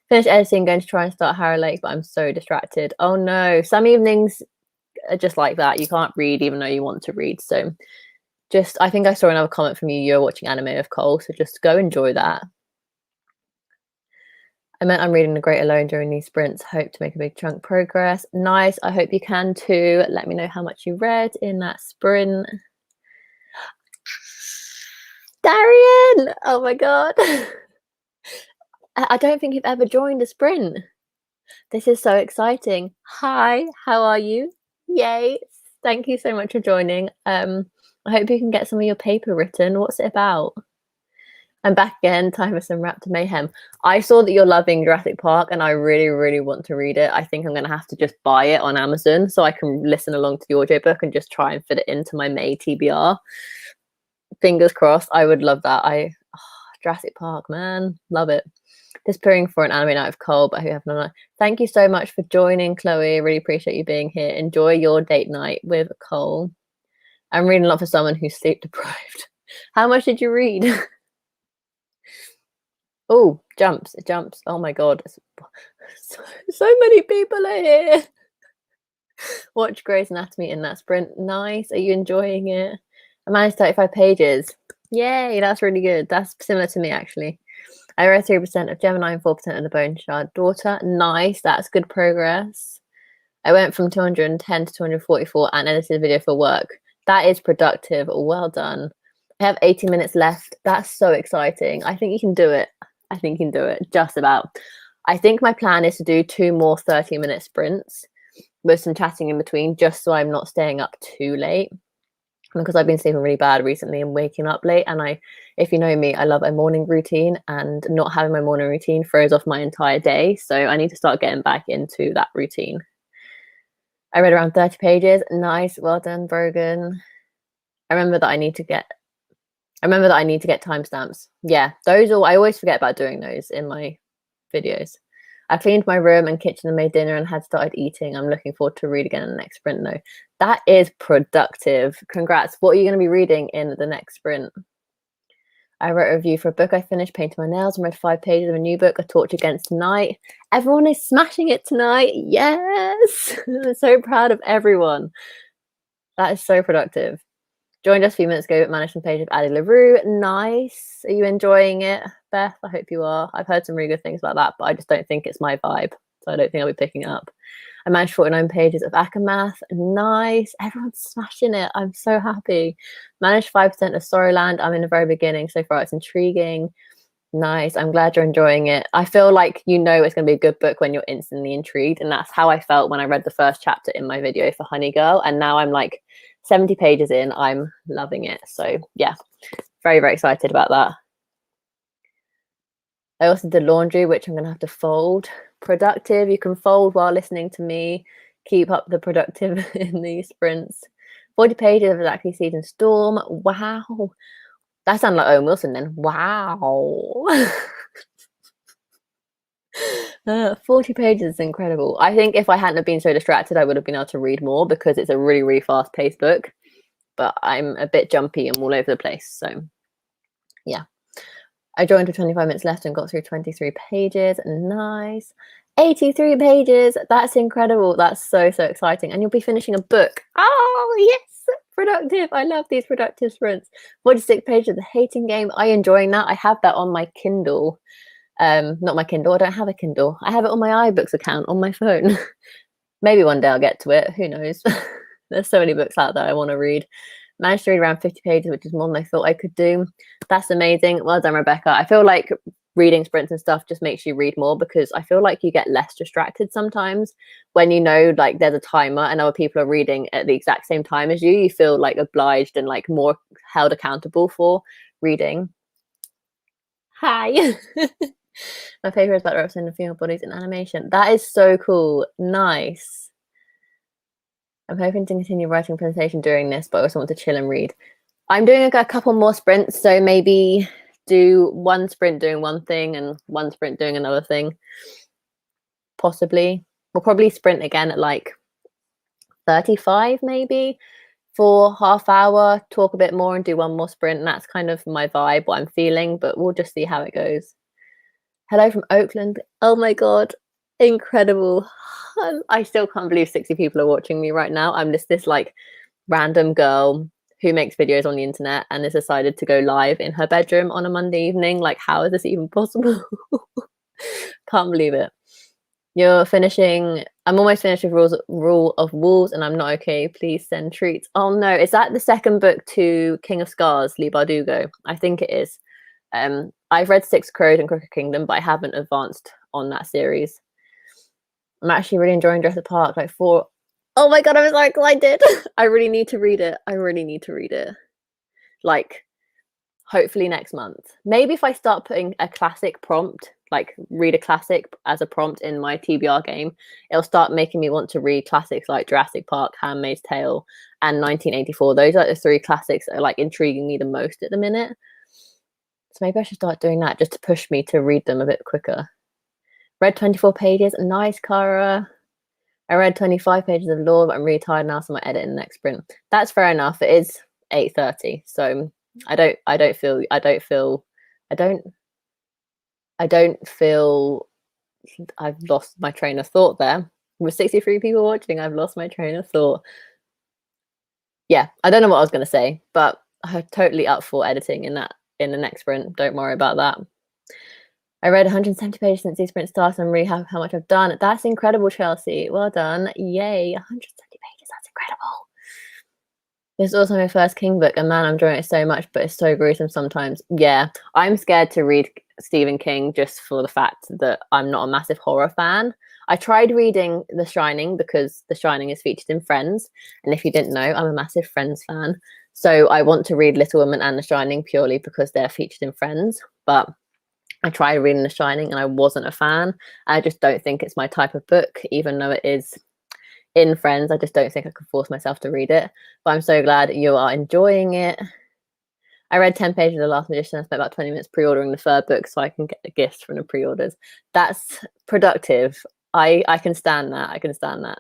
Finished editing, going to try and start Harrow Lake, but I'm so distracted. Oh no. Some evenings are just like that. You can't read even though you want to read. So I think I saw another comment from you. You're watching anime with Cole, so just go enjoy that. I meant I'm reading The Great Alone during these sprints. Hope to make a big chunk progress. Nice. I hope you can too. Let me know how much you read in that sprint. Darian! Oh my god. I don't think you've ever joined a sprint. This is so exciting. Hi, how are you? Yay. Thank you so much for joining. I hope you can get some of your paper written. What's it about? I'm back again. Time for some Raptor Mayhem. I saw that you're loving Jurassic Park, and I really, really want to read it. I think I'm going to have to just buy it on Amazon so I can listen along to the audiobook and just try and fit it into my May TBR. Fingers crossed. I would love that. Jurassic Park, man. Love it. Disappearing for an anime night of Cole, but who have no. Thank you so much for joining, Chloe. Really appreciate you being here. Enjoy your date night with Cole. I'm reading a lot for someone who's sleep deprived. How much did you read? Oh, jumps. It jumps. Oh my god. So many people are here. Watch Grey's Anatomy in that sprint. Nice. Are you enjoying it? I managed 35 pages. Yay, that's really good. That's similar to me, actually. I read 3% of Gemini and 4% of The Bone Shard Daughter. Nice. That's good progress. I went from 210 to 244 and edited a video for work. That is productive. Well done. I have 80 minutes left. That's so exciting. I think you can do it. I think you can do it. Just about. I think my plan is to do 2 more 30-minute sprints with some chatting in between, just so I'm not staying up too late. Because I've been sleeping really bad recently and waking up late. And if you know me, I love a morning routine, and not having my morning routine throws off my entire day. So I need to start getting back into that routine. I read around 30 pages. Nice. Well done, Brogan. I remember that I need to get timestamps. Yeah, I always forget about doing those in my videos. I cleaned my room and kitchen and made dinner and had started eating. I'm looking forward to read again in the next sprint though. That is productive. Congrats. What are you going to be reading in the next sprint? I wrote a review for a book I finished, painted my nails, and read 5 pages of a new book, A Torch Against Night. Everyone is smashing it tonight. Yes. I'm so proud of everyone. That is so productive. Joined us a few minutes ago, but managed some page of Addie LaRue. Nice. Are you enjoying it, Beth? I hope you are. I've heard some really good things about that, but I just don't think it's my vibe. So I don't think I'll be picking it up. I managed 49 pages of Akamath. Nice. Everyone's smashing it. I'm so happy. Managed 5% of Storyland. I'm in the very beginning. So far, it's intriguing. Nice. I'm glad you're enjoying it. I feel like you know it's going to be a good book when you're instantly intrigued. And that's how I felt when I read the first chapter in my video for Honey Girl. And now I'm like 70 pages in. I'm loving it. So yeah, very, very excited about that. I also did laundry, which I'm going to have to fold. Productive. You can fold while listening to me. Keep up the productive in these sprints. 40 pages of Exactly Season Storm. Wow. That sounded like Owen Wilson then. Wow. 40 pages is incredible. I think if I hadn't have been so distracted, I would have been able to read more because it's a really, really fast-paced book. But I'm a bit jumpy and all over the place. So yeah. I joined with 25 minutes left and got through 23 pages. Nice. 83 pages. That's incredible. That's so, so exciting. And you'll be finishing a book. Oh, yes. productive. I love these productive sprints. 46 pages of The Hating Game. I enjoying that. I have that on my Kindle. Not my Kindle. I don't have a Kindle. I have it on my iBooks account on my phone. Maybe one day I'll get to it. Who knows? There's so many books out there I want to read. Managed to read around 50 pages, which is more than I thought I could do. That's amazing. Well done, Rebecca. I feel like reading sprints and stuff just makes you read more, because I feel like you get less distracted sometimes when you know like there's a timer and other people are reading at the exact same time as you. You feel like obliged and like more held accountable for reading. Hi. My favorite is about representing female bodies in animation. That is so cool. Nice. I'm hoping to continue writing a presentation during this, but I also want to chill and read. I'm doing a couple more sprints, so maybe do one sprint doing one thing and one sprint doing another thing. Possibly. We'll probably sprint again at like 35 maybe for half hour, talk a bit more and do one more sprint. And that's kind of my vibe, what I'm feeling, but we'll just see how it goes. Hello from Oakland. Oh my God, incredible. I still can't believe 60 people are watching me right now. I'm just this like random girl who makes videos on the internet and has decided to go live in her bedroom on a Monday evening. Like, how is this even possible? Can't believe it. You're finishing. I'm almost finished with Rule of Wolves and I'm not okay. Please send treats. Oh no, is that the second book to King of Scars, Lee Bardugo? I think it is. I've read Six Crows and Crooked Kingdom, but I haven't advanced on that series. I'm actually really enjoying Jurassic Park. Like oh my God, I'm so excited. I really need to read it. I really need to read it. Like, hopefully next month. Maybe if I start putting a classic prompt, like read a classic as a prompt in my TBR game, it'll start making me want to read classics like Jurassic Park, Handmaid's Tale, and 1984. Those are the three classics that are like intriguing me the most at the minute. So maybe I should start doing that just to push me to read them a bit quicker. Read 24 pages. Nice, Cara. I read 25 pages of law, but I'm really tired now, so I might edit in the next sprint. That's fair enough. It is 8:30, so I don't feel I've lost my train of thought there. With 63 people watching, I've lost my train of thought. Yeah, I don't know what I was going to say, but I'm totally up for editing in the next sprint. Don't worry about that. I read 170 pages since these sprints started. I'm really happy how much I've done. That's incredible, Chelsea. Well done. Yay, 170 pages. That's incredible. This is also my first King book, and man, I'm enjoying it so much, but it's so gruesome sometimes. Yeah, I'm scared to read Stephen King just for the fact that I'm not a massive horror fan. I tried reading The Shining because The Shining is featured in Friends, and if you didn't know, I'm a massive Friends fan. So I want to read Little Women and The Shining purely because they're featured in Friends, but I tried reading The Shining and I wasn't a fan. I just don't think it's my type of book, even though it is in Friends. I just don't think I could force myself to read it. But I'm so glad you are enjoying it. I read 10 pages of The Last Magician. I spent about 20 minutes pre-ordering the third book so I can get a gift from the pre-orders. That's productive. I can stand that. I can stand that.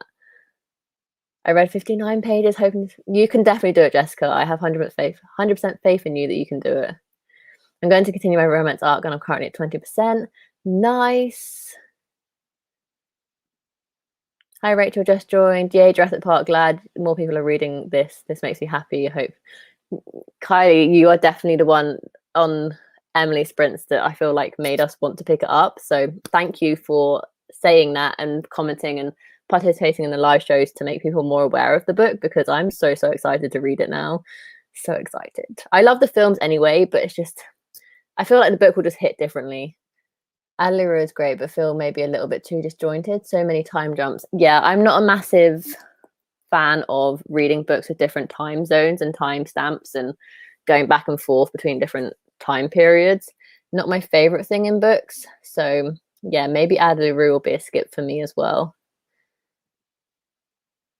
I read 59 pages, hoping you can definitely do it, Jessica. I have 100% faith in you that you can do it. I'm going to continue my romance arc and I'm currently at 20%. Nice. Hi, Rachel, just joined. Yay, Jurassic Park. Glad more people are reading this. This makes me happy, I hope. Kylie, you are definitely the one on Emily's sprints that I feel like made us want to pick it up. So thank you for saying that and commenting and participating in the live shows to make people more aware of the book, because I'm so excited to read it now. So excited. I love the films anyway, but it's just, I feel like the book will just hit differently. Adlira is great, but Phil maybe a little bit too disjointed. So many time jumps. Yeah, I'm not a massive fan of reading books with different time zones and time stamps and going back and forth between different time periods. Not my favorite thing in books. So yeah, maybe Adlira will be a skip for me as well.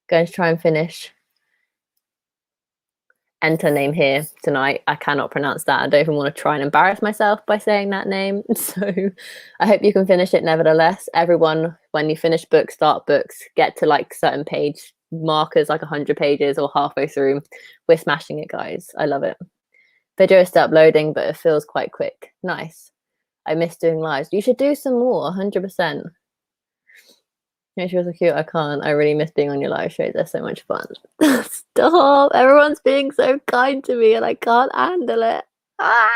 Going to try and finish Enter name here tonight. I cannot pronounce that. I don't even want to try and embarrass myself by saying that name. So I hope you can finish it nevertheless. Everyone, when you finish books, start books, get to like certain page markers, like 100 pages or halfway through. We're smashing it, guys. I love it. Video is still uploading, but it feels quite quick. Nice. I miss doing lives. You should do some more, 100%. Yeah, she was so cute. I can't. I really miss being on your live shows. They're so much fun. Stop! Everyone's being so kind to me, and I can't handle it. Ah!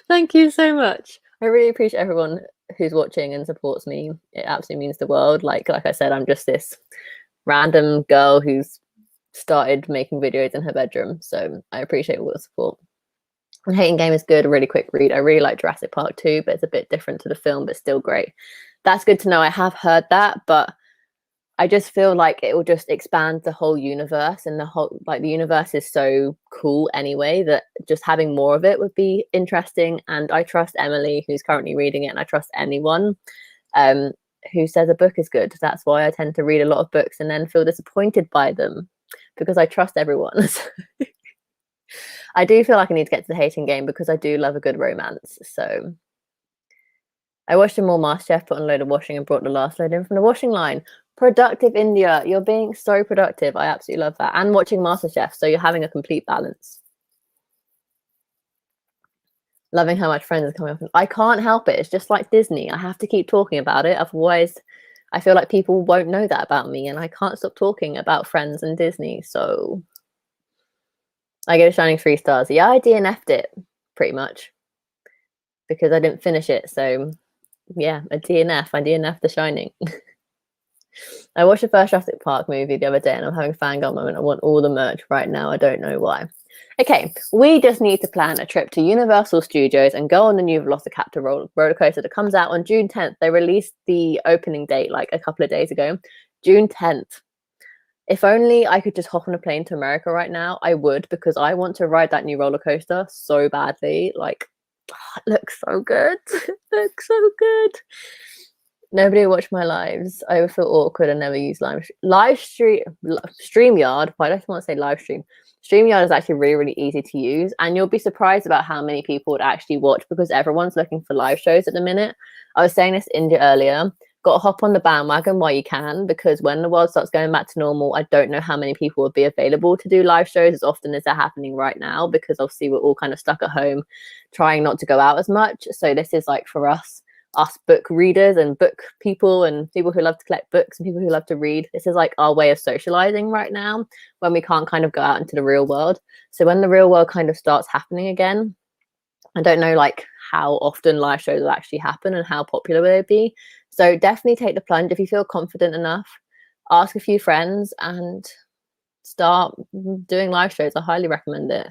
Thank you so much. I really appreciate everyone who's watching and supports me. It absolutely means the world. Like I said, I'm just this random girl who's started making videos in her bedroom. So I appreciate all the support. And Hating Game is good, a really quick read. I really like Jurassic Park 2, but it's a bit different to the film, but still great. That's good to know. I have heard that, but I just feel like it will just expand the whole universe, and the universe is so cool anyway that just having more of it would be interesting. And I trust Emily, who's currently reading it, and I trust anyone who says a book is good. That's why I tend to read a lot of books and then feel disappointed by them, because I trust everyone. I do feel like I need to get to the Hating Game because I do love a good romance. So I watched more MasterChef, put on a load of washing, and brought the last load in from the washing line. Productive, India. You're being so productive. I absolutely love that. And watching MasterChef, so you're having a complete balance. Loving how much Friends is coming up. I can't help it. It's just like Disney. I have to keep talking about it. Otherwise, I feel like people won't know that about me, and I can't stop talking about Friends and Disney. So I get a shining 3 stars. Yeah, I DNF'd it pretty much because I didn't finish it. So yeah, a DNF. I DNF'd The Shining. I watched the first Jurassic Park movie the other day and I'm having a fangirl moment. I want all the merch right now. I don't know why. Okay, we just need to plan a trip to Universal Studios and go on the new Velociraptor roller coaster that comes out on June 10th. They released the opening date like a couple of days ago. June 10th. If only I could just hop on a plane to America right now, I would, because I want to ride that new roller coaster so badly. Like, it looks so good. It looks so good. Nobody watched my lives. I would feel awkward and never use StreamYard. Why do I want to say live stream? StreamYard is actually really, really easy to use, and you'll be surprised about how many people would actually watch because everyone's looking for live shows at the minute. I was saying this to India earlier. Got to hop on the bandwagon while you can, because when the world starts going back to normal, I don't know how many people will be available to do live shows as often as they're happening right now, because obviously we're all kind of stuck at home trying not to go out as much. So this is like for us book readers and book people and people who love to collect books and people who love to read. This is like our way of socializing right now when we can't kind of go out into the real world. So when the real world kind of starts happening again, I don't know like how often live shows will actually happen and how popular will they be. So definitely take the plunge if you feel confident enough. Ask a few friends and start doing live shows. I highly recommend it.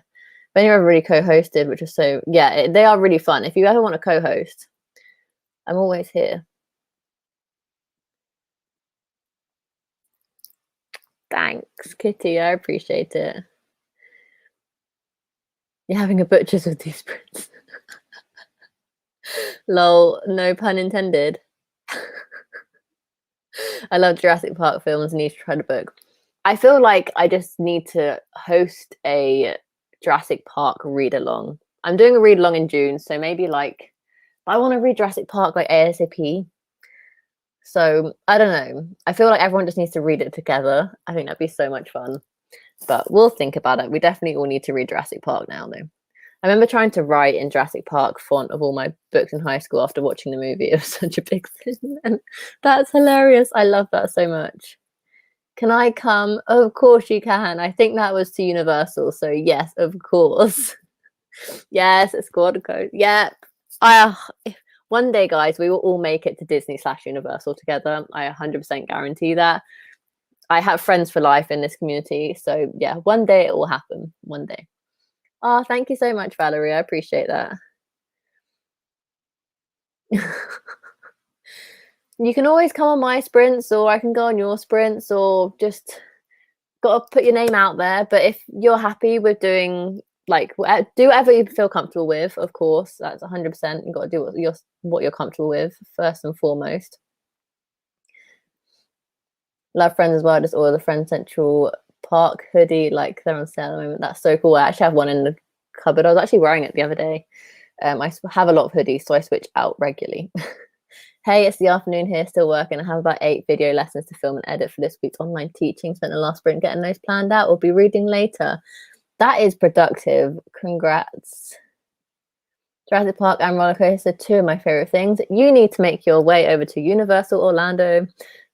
When you're ever really co-hosted, which is so, yeah, they are really fun. If you ever want to co-host, I'm always here. Thanks, Kitty. I appreciate it. You're having a butcher's with these prints. Lol, no pun intended. I love Jurassic Park films and need to try the book. I feel like I just need to host a Jurassic Park read along. I'm doing a read along in June, so maybe like I want to read Jurassic Park like ASAP. So I don't know. I feel like everyone just needs to read it together. I think that'd be so much fun. But we'll think about it. We definitely all need to read Jurassic Park now, though. I remember trying to write in Jurassic Park font of all my books in high school after watching the movie. It was such a big thing. And that's hilarious. I love that so much. Can I come? Of course you can. I think that was to Universal. So yes, of course. Yes, it's squad code. Yep. One day, guys, we will all make it to Disney/Universal together. I 100% guarantee that. I have friends for life in this community. So yeah, one day it will happen. One day. Oh, thank you so much, Valerie. I appreciate that. You can always come on my sprints, or I can go on your sprints, or just got to put your name out there. But if you're happy with doing like do whatever you feel comfortable with, of course, that's 100%. You've got to do what you're comfortable with first and foremost. Love Friends as well. Just order the Friends Central Park hoodie, like they're on sale at the moment. That's so cool. I actually have one in the cupboard. I was actually wearing it the other day. I have a lot of hoodies, so I switch out regularly. Hey, it's the afternoon here, still working. I have about 8 video lessons to film and edit for this week's online teaching. Spent the last sprint getting those planned out. We'll be reading later. That is productive. Congrats. Jurassic Park and roller coaster, two of my favorite things. You need to make your way over to Universal Orlando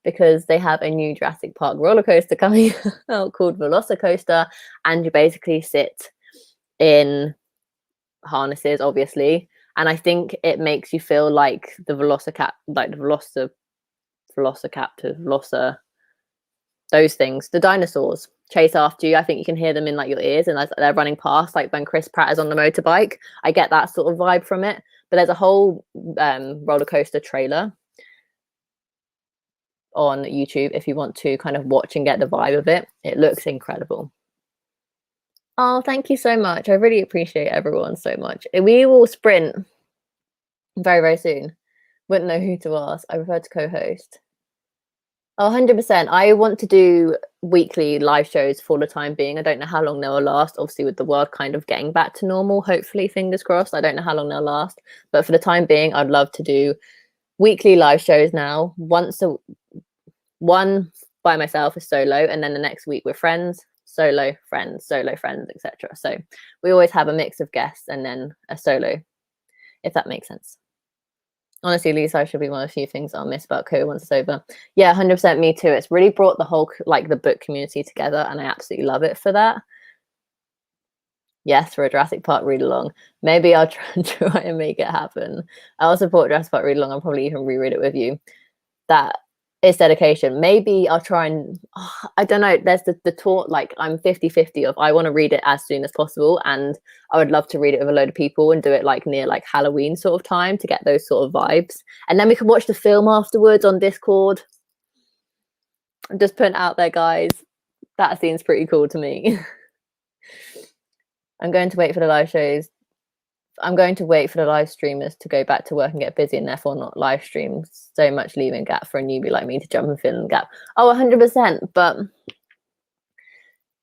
because they have a new Jurassic Park roller coaster coming out called Velocicoaster, and you basically sit in harnesses, obviously, and I think it makes you feel like the Velocicat, like the Velociraptor, those things, the dinosaurs chase after you. I think you can hear them in like your ears, and as they're running past, like when Chris Pratt is on the motorbike. I get that sort of vibe from it. But there's a whole roller coaster trailer on YouTube if you want to kind of watch and get the vibe of it. It looks incredible. Oh, thank you so much. I really appreciate everyone so much. We will sprint very, very soon. Wouldn't know who to ask. I prefer to co-host. Oh, 100%. I want to do weekly live shows for the time being. I don't know how long they will last. Obviously, with the world kind of getting back to normal, hopefully, fingers crossed. I don't know how long they'll last. But for the time being, I'd love to do weekly live shows now. One by myself is solo, and then the next week we're friends, solo friends, etc. So we always have a mix of guests and then a solo, if that makes sense. Honestly, Lisa should be one of the few things I'll miss about Co once it's over. Yeah, 100%, me too. It's really brought the whole like the book community together, and I absolutely love it for that. Yes, for a Jurassic Park read along. Maybe I'll try and make it happen. I'll support Jurassic Park read along. I'll probably even reread it with you. That is dedication. Maybe I'll try and I don't know. There's the thought, like I'm 50-50 of I want to read it as soon as possible, and I would love to read it with a load of people and do it like near like Halloween sort of time to get those sort of vibes, and then we can watch the film afterwards on Discord. I'm just putting it out there, guys. That seems pretty cool to me. I'm going to wait for the live shows. I'm going to wait for the live streamers to go back to work and get busy, and therefore not live stream so much, leaving gap for a newbie like me to jump and fill in the gap. Oh, 100%. But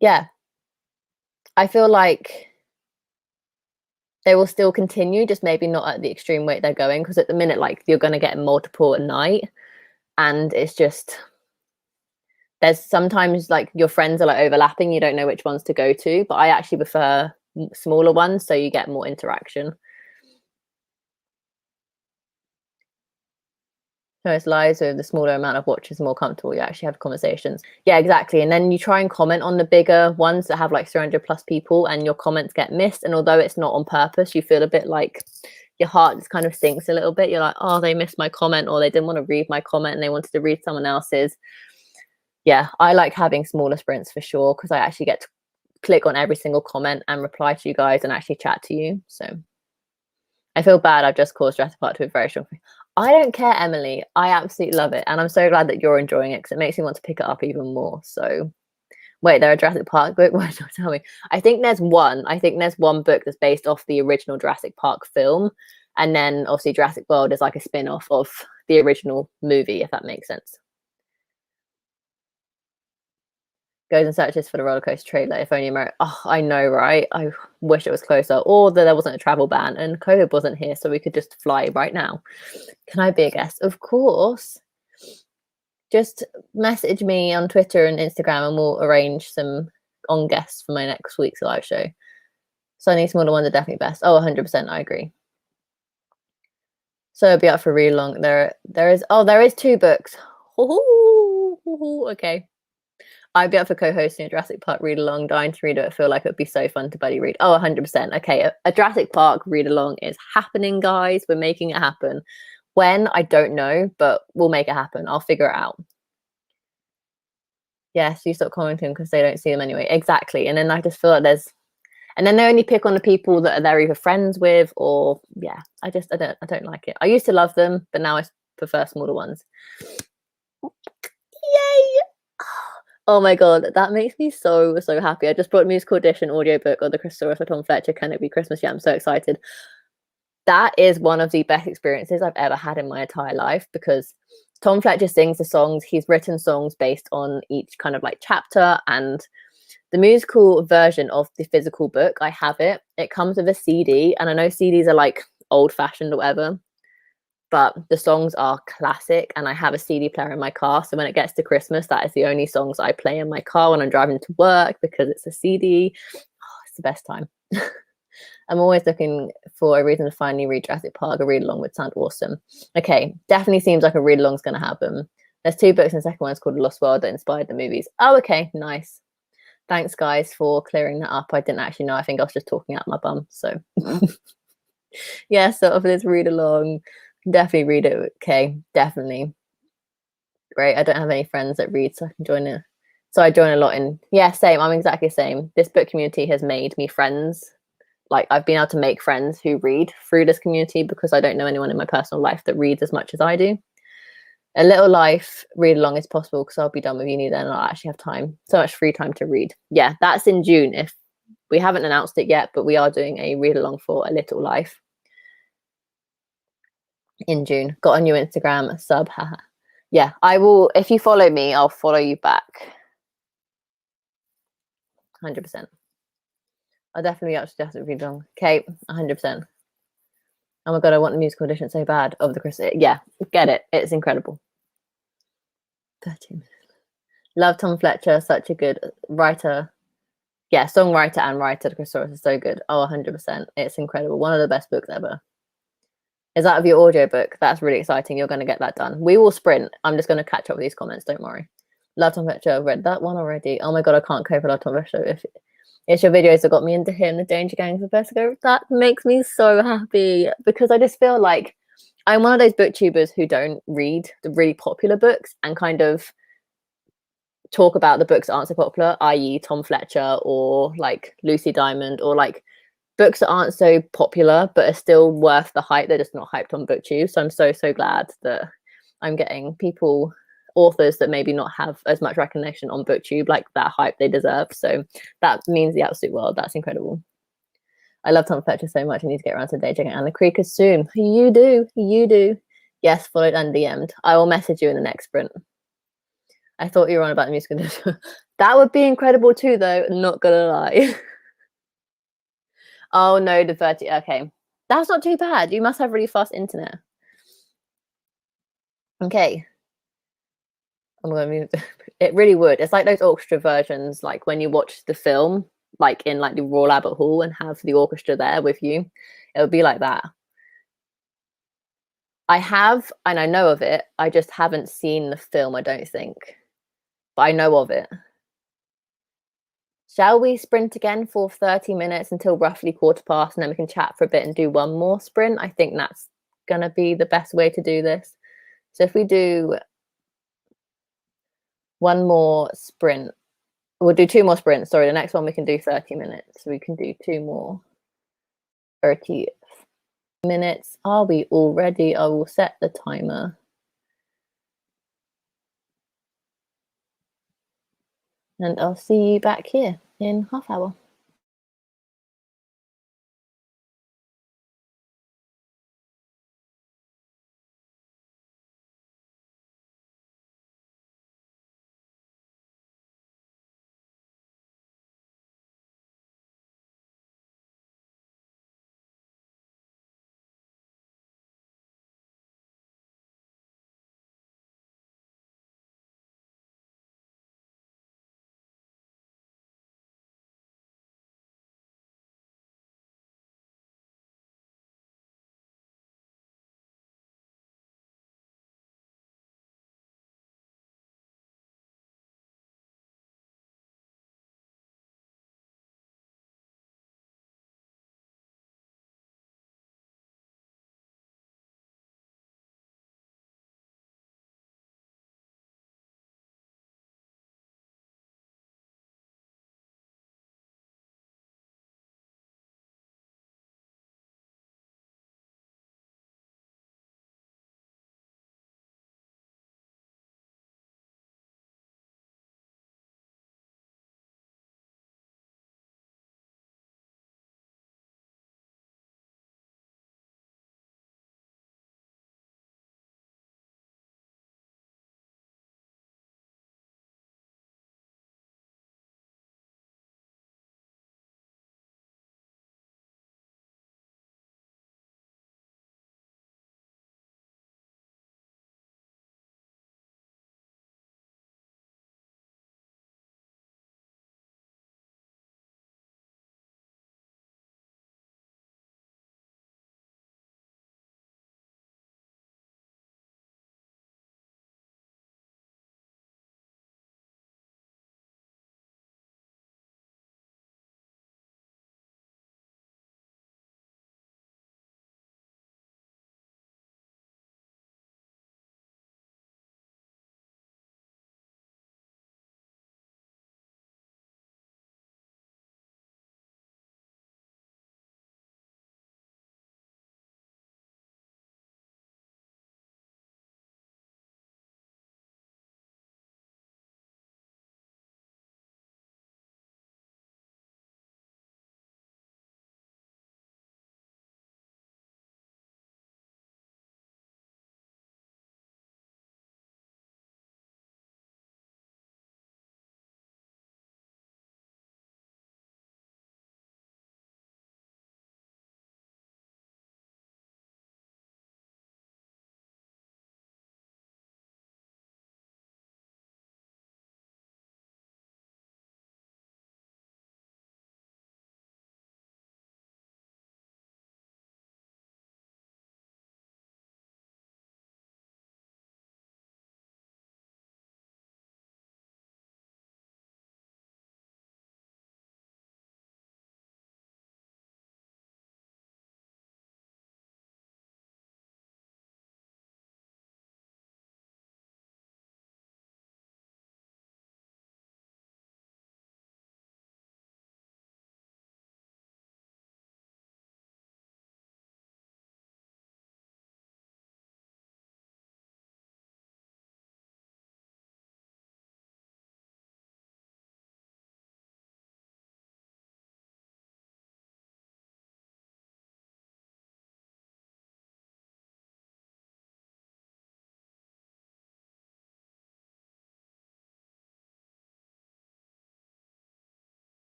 yeah, I feel like they will still continue, just maybe not at the extreme rate they're going, because at the minute, like you're going to get multiple at night, and it's just there's sometimes like your friends are like overlapping, you don't know which ones to go to, but I actually prefer smaller ones so you get more interaction. No, it's lives with the smaller amount of watchers, more comfortable. You actually have conversations. Yeah, exactly. And then you try and comment on the bigger ones that have like 300 plus people, and your comments get missed. And although it's not on purpose, you feel a bit like your heart just kind of sinks a little bit. You're like, oh, they missed my comment, or they didn't want to read my comment and they wanted to read someone else's. Yeah, I like having smaller sprints for sure, because I actually get to click on every single comment and reply to you guys and actually chat to you. So I feel bad I've just caused Jurassic Park to a very strong. I don't care, Emily. I absolutely love it. And I'm so glad that you're enjoying it, because it makes me want to pick it up even more. So wait, there are Jurassic Park book? Why don't tell me? I think there's one. I think there's one book that's based off the original Jurassic Park film. And then obviously Jurassic World is like a spin-off of the original movie, if that makes sense. Goes and searches for the roller coaster trailer. If only America. Oh, I know, right? I wish it was closer, or that there wasn't a travel ban and COVID wasn't here, so we could just fly right now. Can I be a guest? Of course. Just message me on Twitter and Instagram, and we'll arrange some on guests for my next week's live show. So I need smaller ones are definitely best. Oh, 100%, I agree. So it'll be up for really long. There is 2 books. Okay. I'd be up for co-hosting a Jurassic Park read-along, dying to read it. I feel like it would be so fun to buddy read. Oh, 100%. Okay, a Jurassic Park read-along is happening, guys. We're making it happen. When? I don't know, but we'll make it happen. I'll figure it out. Yes, you stop commenting because they don't see them anyway. Exactly. And then I just feel like and then they only pick on the people that they're either friends with, or yeah, I don't like it. I used to love them, but now I prefer smaller ones. Yay! Oh my god, that makes me so happy. I just brought musical edition audiobook of the Christopher Tom Fletcher Can It Be Christmas Yet? I'm so excited. That is one of the best experiences I've ever had in my entire life, because Tom Fletcher sings the songs. He's written songs based on each kind of like chapter, and the musical version of the physical book, I have it. It comes with a CD, and I know CDs are like old fashioned or whatever, but the songs are classic, and I have a CD player in my car. So when it gets to Christmas, that is the only songs I play in my car when I'm driving to work, because it's a CD. Oh, it's the best time. I'm always looking for a reason to finally read Jurassic Park. A read along would sound awesome. Okay, definitely seems like a read along's going to happen. There's 2 books, and the second one's called Lost World that inspired the movies. Oh, okay, nice. Thanks, guys, for clearing that up. I didn't actually know. I think I was just talking out my bum. So, yeah, sort of this read along. Definitely read it. Okay, definitely. Great. I don't have any friends that read, so I can join it. So I join a lot in. Yeah, same. I'm exactly the same. This book community has made me friends. Like, I've been able to make friends who read through this community because I don't know anyone in my personal life that reads as much as I do. A little life read along is possible because I'll be done with uni then and I'll actually have time, so much free time to read. Yeah, that's in June. If we haven't announced it yet, but we are doing a read along for A Little Life in June. Got a new Instagram sub. Yeah, I will. If you follow me, I'll follow you back. 100%. I'll definitely actually read along. Okay, 100%. Oh my god, I want the musical edition so bad of the Christmas. Yeah, get it. It's incredible. 13 minutes. Love Tom Fletcher, such a good writer. Yeah, songwriter and writer. The Chris is so good. Oh, 100%. It's incredible. One of the best books ever. Is that of your audiobook? That's really exciting. You're going to get that done. We will sprint. I'm just going to catch up with these comments. Don't worry. Love Tom Fletcher. I've read that one already. Oh my god, I can't cope with Love Tom Fletcher. If it's your videos that got me into him, the Danger Gang's the best. That makes me so happy because I just feel like I'm one of those booktubers who don't read the really popular books and kind of talk about the books that aren't so popular, i.e. Tom Fletcher or like Lucy Diamond, or like books that aren't so popular but are still worth the hype. They're just not hyped on booktube. So I'm so glad that I'm getting people, authors that maybe not have as much recognition on booktube, like that hype they deserve. So that means the absolute world. That's incredible. I love Tom Fletcher so much. I need to get around to dating Anna Creekers soon. You do. Yes, followed and DM'd. I will message you in the next sprint. I thought you were on about the musical edition. That would be incredible too, though. Not gonna lie. Oh no, the 30. Okay, that's not too bad. You must have really fast internet. Okay. I'm gonna move. It really would. It's like those orchestra versions, like when you watch the film, like in like the Royal Albert Hall, and have the orchestra there with you. It would be like that. I have, and I know of it. I just haven't seen the film. I don't think, but I know of it. Shall we sprint again for 30 minutes until roughly 1:15, and then we can chat for a bit and do one more sprint? I think that's going to be the best way to do this. So if we do one more sprint, we'll do 2 more sprints. Sorry, the next one we can do 30 minutes. So we can do 2 more 30 minutes. Are we all ready? I will set the timer. And I'll see you back here in half hour.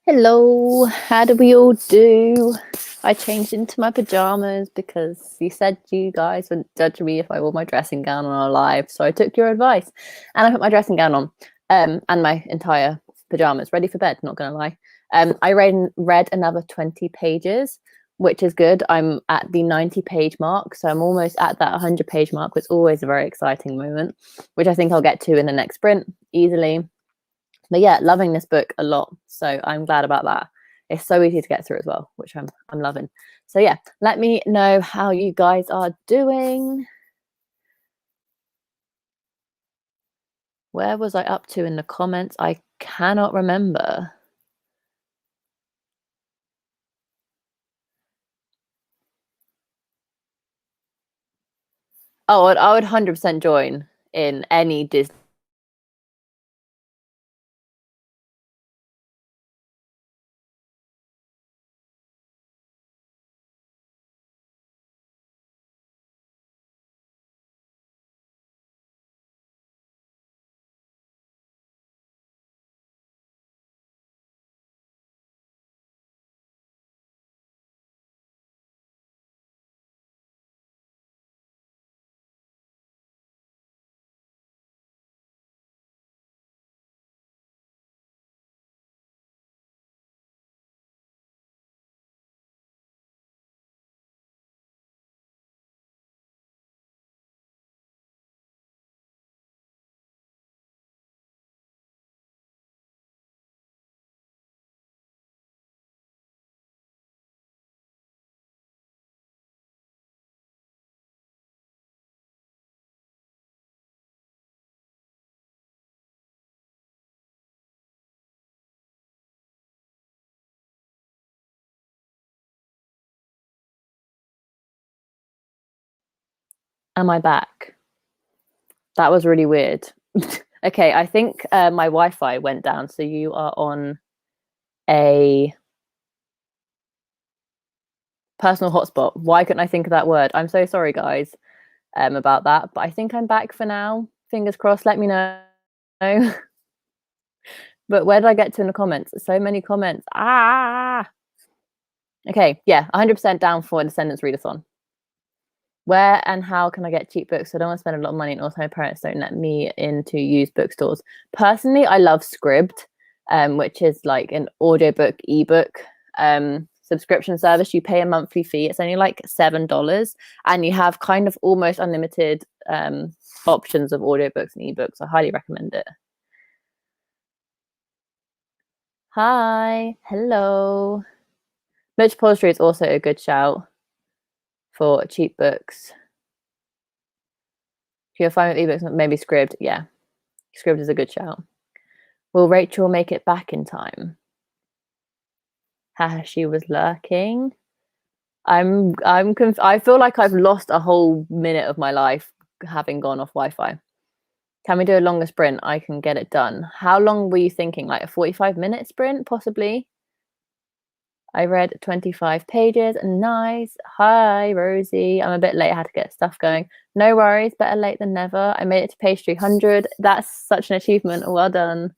Hello, how do we all do? I changed into my pajamas because you said you guys would judge me if I wore my dressing gown on our live. So I took your advice and I put my dressing gown on and my entire pajamas ready for bed, not gonna lie. I read another 20 pages, which is good. I'm at the 90-page mark, so I'm almost at that 100-page mark, which is always a very exciting moment, which I think I'll get to in the next sprint easily. But yeah, loving this book a lot. So I'm glad about that. It's so easy to get through as well, which I'm loving. So yeah, let me know how you guys are doing. Where was I up to in the comments? I cannot remember. Oh, I would 100% join in any Disney. Am I back? That was really weird. Okay, I think my Wi-Fi went down, so you are on a personal hotspot. Why couldn't I think of that word? I'm so sorry, guys, about that. But I think I'm back for now. Fingers crossed. Let me know. But where did I get to in the comments? So many comments. Ah. Okay, yeah, 100% down for Descendants Readathon. Where and how can I get cheap books? I don't want to spend a lot of money, and also my parents don't let me into used bookstores. Personally, I love Scribd, which is like an audiobook, ebook subscription service. You pay a monthly fee. It's only like $7, and you have kind of almost unlimited options of audiobooks and ebooks. I highly recommend it. Hi, hello. Mitch Upholstery is also a good shout for cheap books. If you're fine with ebooks, maybe Scribd. Yeah, Scribd is a good shout. Will Rachel make it back in time? Haha, she was lurking. I feel like I've lost a whole minute of my life having gone off Wi-Fi. Can we do a longer sprint? I can get it done. How long were you thinking? Like a 45-minute sprint, possibly? I read 25 pages. Nice. Hi, Rosie. I'm a bit late. I had to get stuff going. No worries. Better late than never. I made it to page 300. That's such an achievement. Well done.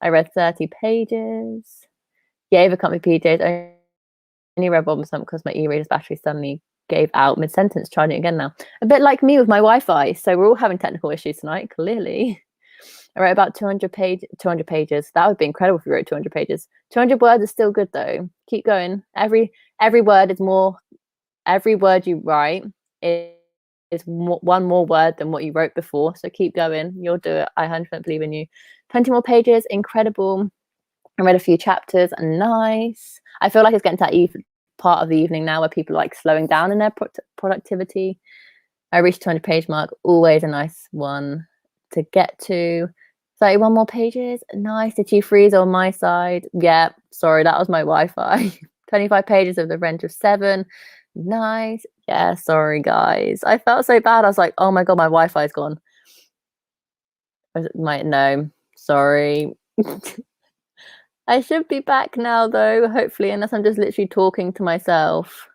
I read 30 pages. Yeah, Ava can't be PJs. Only read Bob some because my e-reader's battery suddenly gave out mid-sentence, charging again now. A bit like me with my Wi-Fi. So we're all having technical issues tonight, clearly. I wrote about 200 pages. That would be incredible if you wrote 200 pages. 200 words is still good though. Keep going. Every word is more. Every word you write is one more word than what you wrote before. So keep going. You'll do it. I 100% believe in you. 20 more pages. Incredible. I read a few chapters. Nice. I feel like it's getting to that part of the evening now where people are like slowing down in their productivity. I reached 200-page mark. Always a nice one to get to. 31 more pages. Nice. Did you freeze on my side? Yeah, sorry, that was my Wi-Fi. 25 pages of The Rent of 7. Nice. Yeah, sorry, guys. I felt so bad. I was like, oh my God, my Wi-Fi's gone. No, sorry. I should be back now, though, hopefully, unless I'm just literally talking to myself.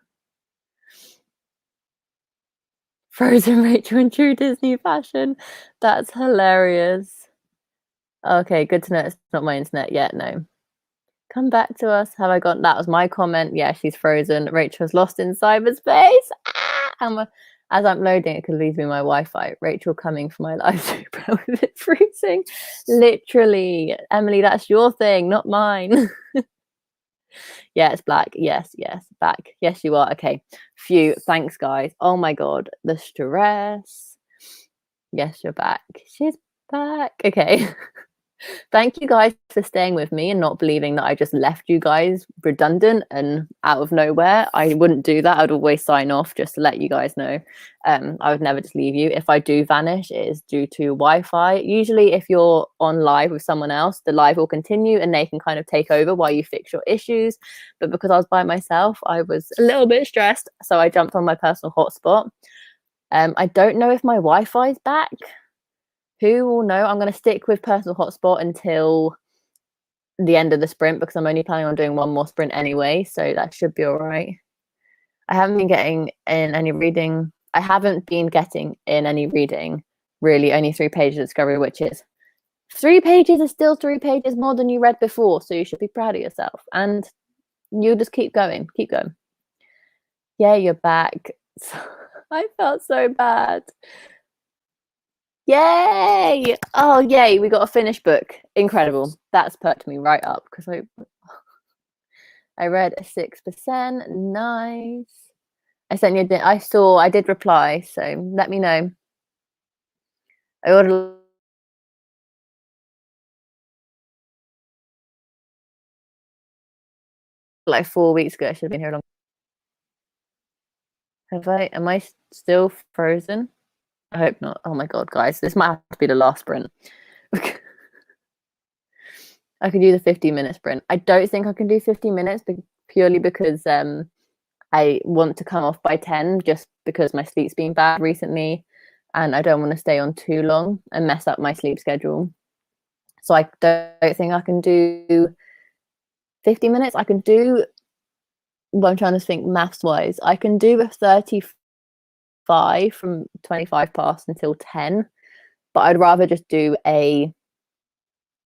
Frozen Rachel in true Disney fashion. That's hilarious. Okay, good to know it's not my internet yet. No. Come back to us. Have I got that? Was my comment. Yeah, she's frozen. Rachel's lost in cyberspace. As I'm loading, it could leave me my Wi-Fi. Rachel coming for my live super with it freezing. Literally, Emily, that's your thing, not mine. Yeah, it's black. Yes, back. Yes, you are. Okay. Phew. Thanks, guys. Oh my god, the stress. Yes, you're back. She's back. Okay. Thank you guys for staying with me and not believing that I just left you guys redundant and out of nowhere. I wouldn't do that. I'd always sign off just to let you guys know. I would never just leave you. If I do vanish, it is due to Wi-Fi. Usually if you're on live with someone else, the live will continue and they can kind of take over while you fix your issues. But because I was by myself, I was a little bit stressed. So I jumped on my personal hotspot. I don't know if my Wi-Fi is back. Who will know? I'm going to stick with personal hotspot until the end of the sprint because I'm only planning on doing one more sprint anyway, so that should be all right. I haven't been getting in any reading. I haven't been getting in any reading, really, only 3 pages of discovery, which is 3 pages is still 3 pages more than you read before, so you should be proud of yourself. And you'll just keep going. Yeah, you're back. I felt so bad. Yay! Oh, yay! We got a finished book. Incredible. That's perked me right up because I read 6%. Nice. I sent you. I did reply. So let me know. I ordered like 4 weeks ago. I should have been here long. Have I? Am I still frozen? I hope not. Oh my god, guys, this might have to be the last sprint. I could do the 50-minute sprint. I don't think I can do 50 minutes purely because I want to come off by 10 just because my sleep's been bad recently and I don't want to stay on too long and mess up my sleep schedule. So I don't think I can do 50 minutes. I can do, well, I'm trying to think maths wise. I can do a 35 from 25 past until 10, but I'd rather just do a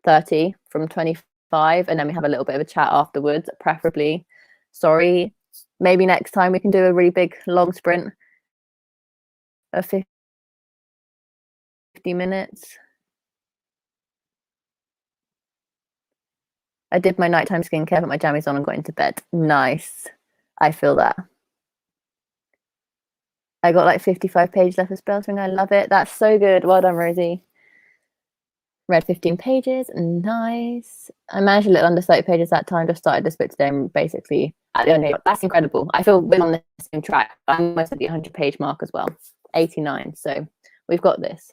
30 from 25 and then we have a little bit of a chat afterwards, preferably. Sorry, maybe next time we can do a really big long sprint of 50 minutes. I did my nighttime skincare, put my jammies on and got into bed. Nice. I feel that. I got like 55 pages left of Spellspring. I love it. That's so good. Well done, Rosie. Read 15 pages. Nice. I managed a little under 30 pages that time. Just started this book today and basically at the end of it. That's incredible. I feel we're on the same track. I'm almost at the 100-page mark as well. 89. So we've got this.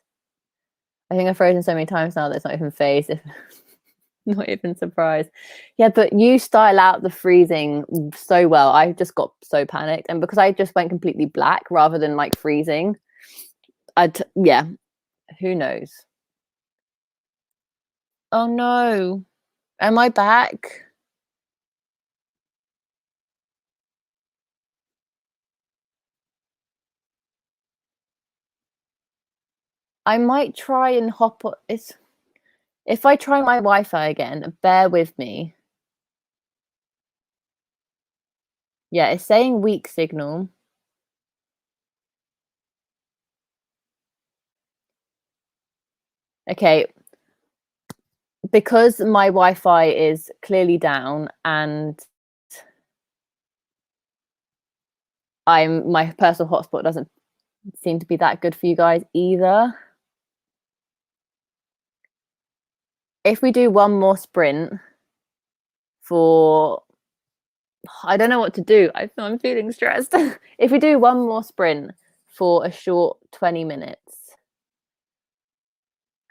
I think I've frozen so many times now that it's not even phased. Not even surprised. Yeah, but you style out the freezing so well. I just got so panicked. And because I just went completely black rather than like freezing, yeah, who knows? Oh no. Am I back? I might try and hop on. If I try my Wi-Fi again, bear with me. Yeah, it's saying weak signal. Okay. Because my Wi-Fi is clearly down and my personal hotspot doesn't seem to be that good for you guys either. If we do one more sprint for, I don't know what to do. I'm feeling stressed. If we do one more sprint for a short 20 minutes,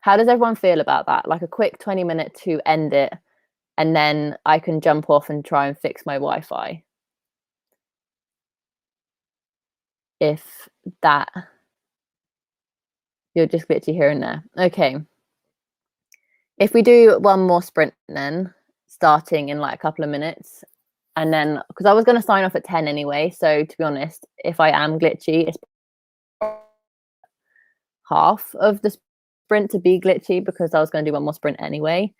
how does everyone feel about that? Like a quick 20 minute to end it, and then I can jump off and try and fix my Wi-Fi. If that, you're just glitchy here and there. Okay. If we do one more sprint then, starting in like a couple of minutes, and then, because I was going to sign off at 10 anyway, so to be honest, if I am glitchy, it's half of the sprint to be glitchy because I was going to do one more sprint anyway.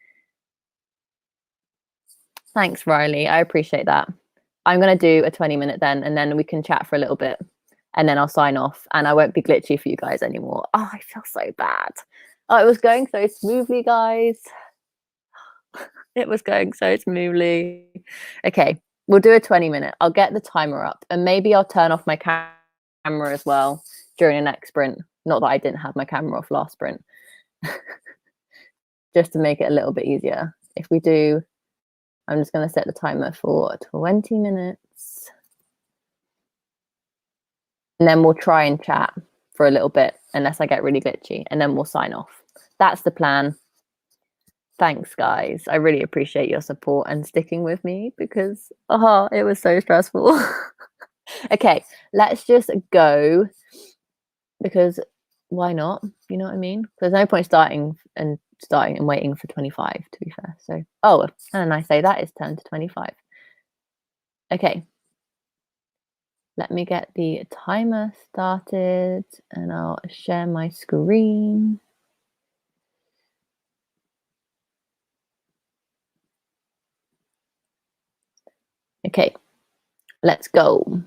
Thanks, Riley. I appreciate that. I'm going to do a 20-minute then, and then we can chat for a little bit. And then I'll sign off and I won't be glitchy for you guys anymore. Oh, I feel so bad. Oh, it was going so smoothly, guys. It was going so smoothly. Okay, we'll do a 20-minute. I'll get the timer up and maybe I'll turn off my camera as well during the next sprint. Not that I didn't have my camera off last sprint, just to make it a little bit easier. If we do, I'm just going to set the timer for 20 minutes. And then we'll try and chat for a little bit, unless I get really glitchy, and then we'll sign off. That's the plan. Thanks, guys. I really appreciate your support and sticking with me because it was so stressful. Okay, let's just go because why not? You know what I mean? There's no point starting and waiting for 25, to be fair. So, and I say that is turned to 25. Okay, let me get the timer started and I'll share my screen. Okay, let's go.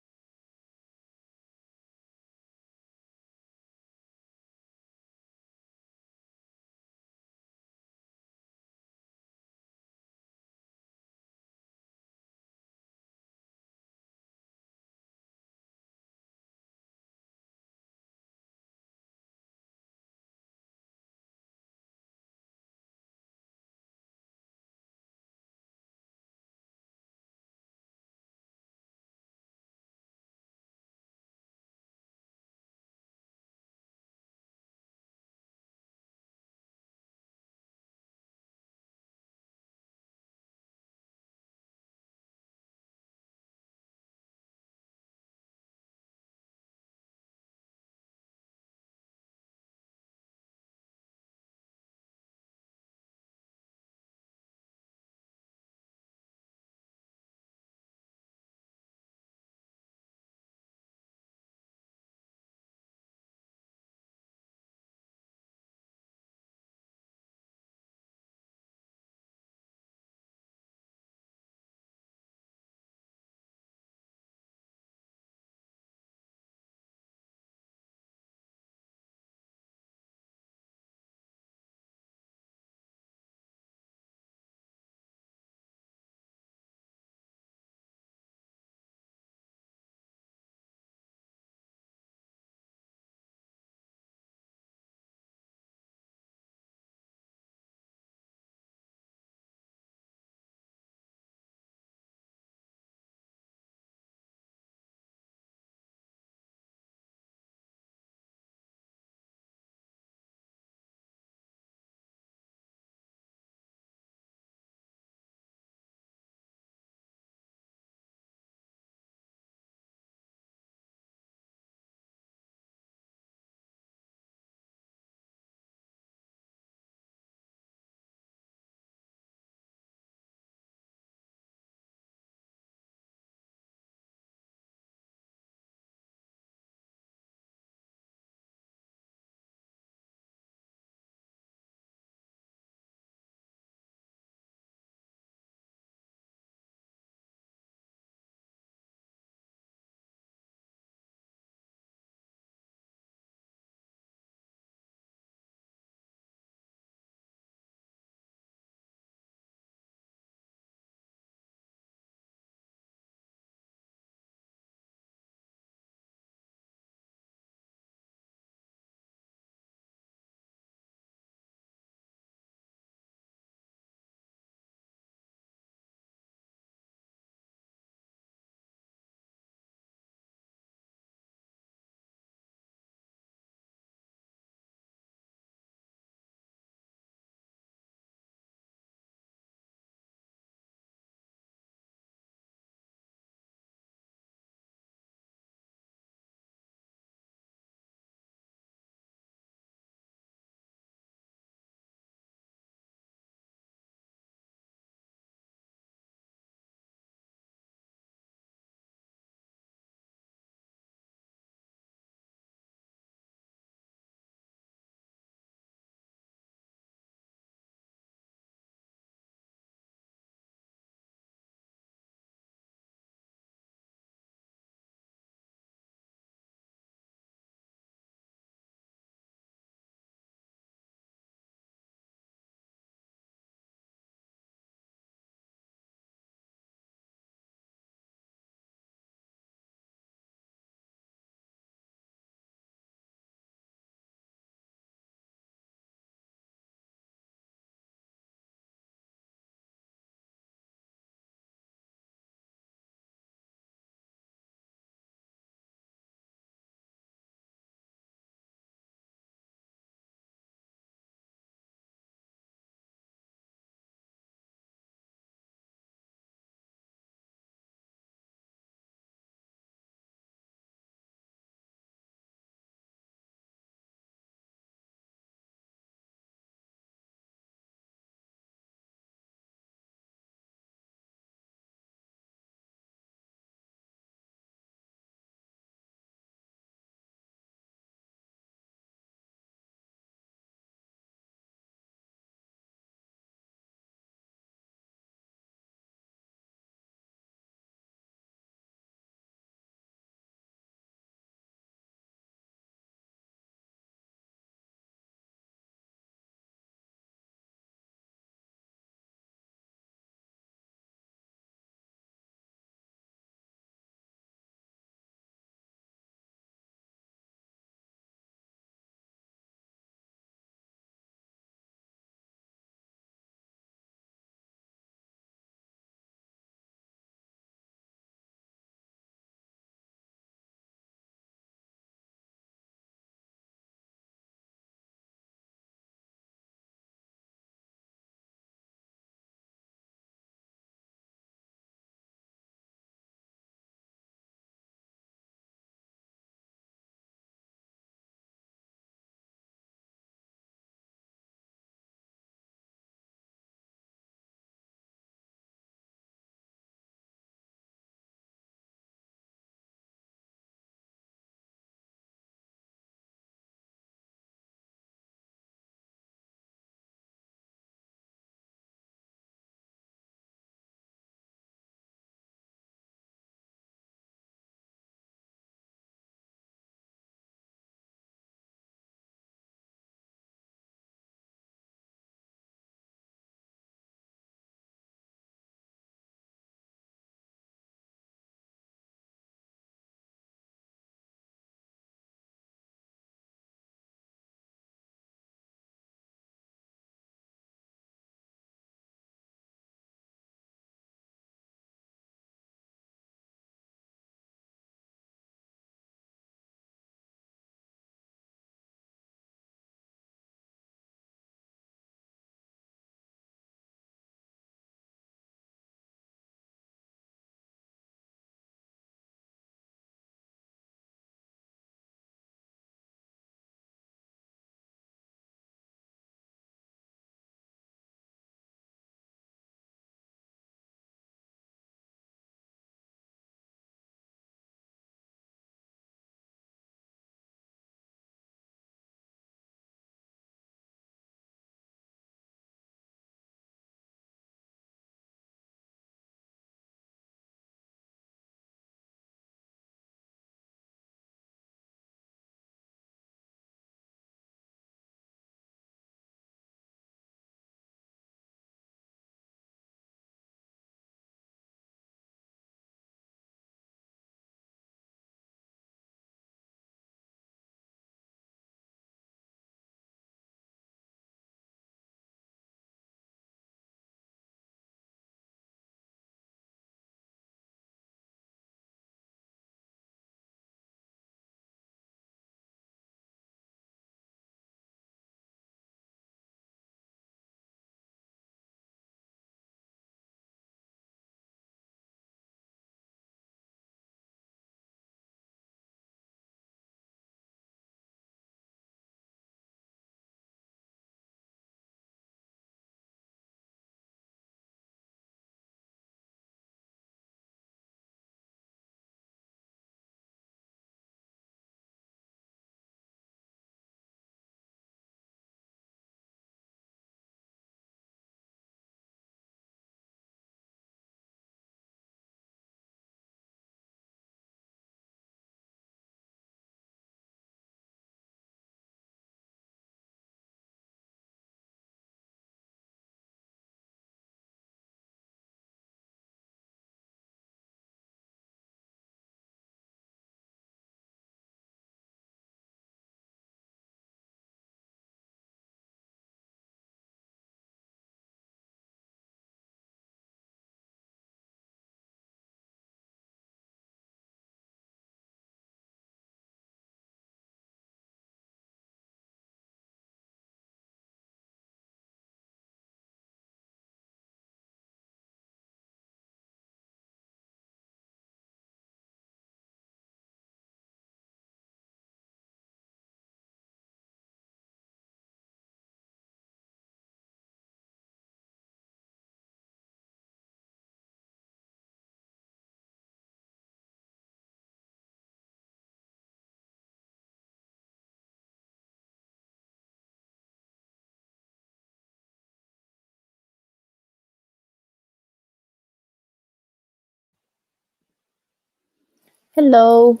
Hello.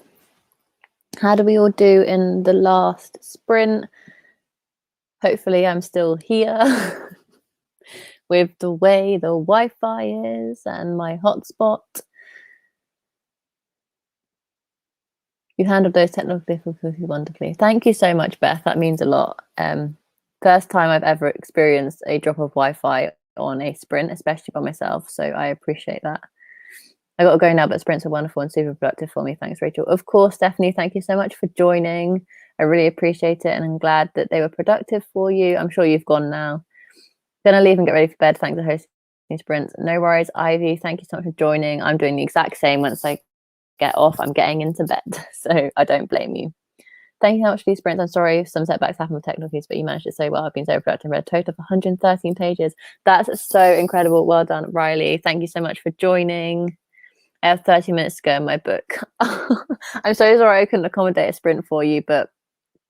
How do we all do in the last sprint? Hopefully I'm still here with the way the Wi-Fi is and my hotspot. You handled those technical difficulties wonderfully. Thank you so much, Beth. That means a lot. First time I've ever experienced a drop of Wi-Fi on a sprint, especially by myself. So I appreciate that. I got to go now, but sprints are wonderful and super productive for me. Thanks, Rachel. Of course, Stephanie, thank you so much for joining. I really appreciate it, and I'm glad that they were productive for you. I'm sure you've gone now. Gonna leave and get ready for bed. Thanks for hosting sprints. No worries, Ivy. Thank you so much for joining. I'm doing the exact same. Once I get off, I'm getting into bed, so I don't blame you. Thank you so much for these sprints. I'm sorry if some setbacks happen with technical keys, but you managed it so well. I've been so productive. Read a total of 113 pages. That's so incredible. Well done, Riley. Thank you so much for joining. I have 30 minutes to go in my book. I'm so sorry I couldn't accommodate a sprint for you, but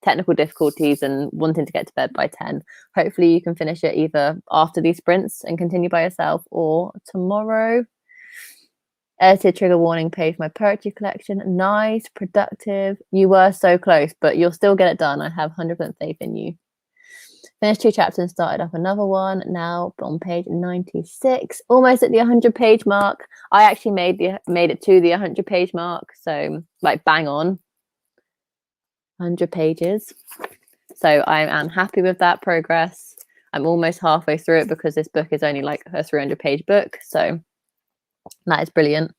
technical difficulties and wanting to get to bed by 10. Hopefully you can finish it either after these sprints and continue by yourself or tomorrow. Edited trigger warning page, my poetry collection. Nice, productive. You were so close, but you'll still get it done. I have 100% faith in you. Finished 2 chapters and started up another one. Now on page 96, almost at the 100-page mark. I actually made it to the 100-page mark, so like bang on 100 pages. So I am happy with that progress. I'm almost halfway through it because this book is only like a 300-page book, so that is brilliant.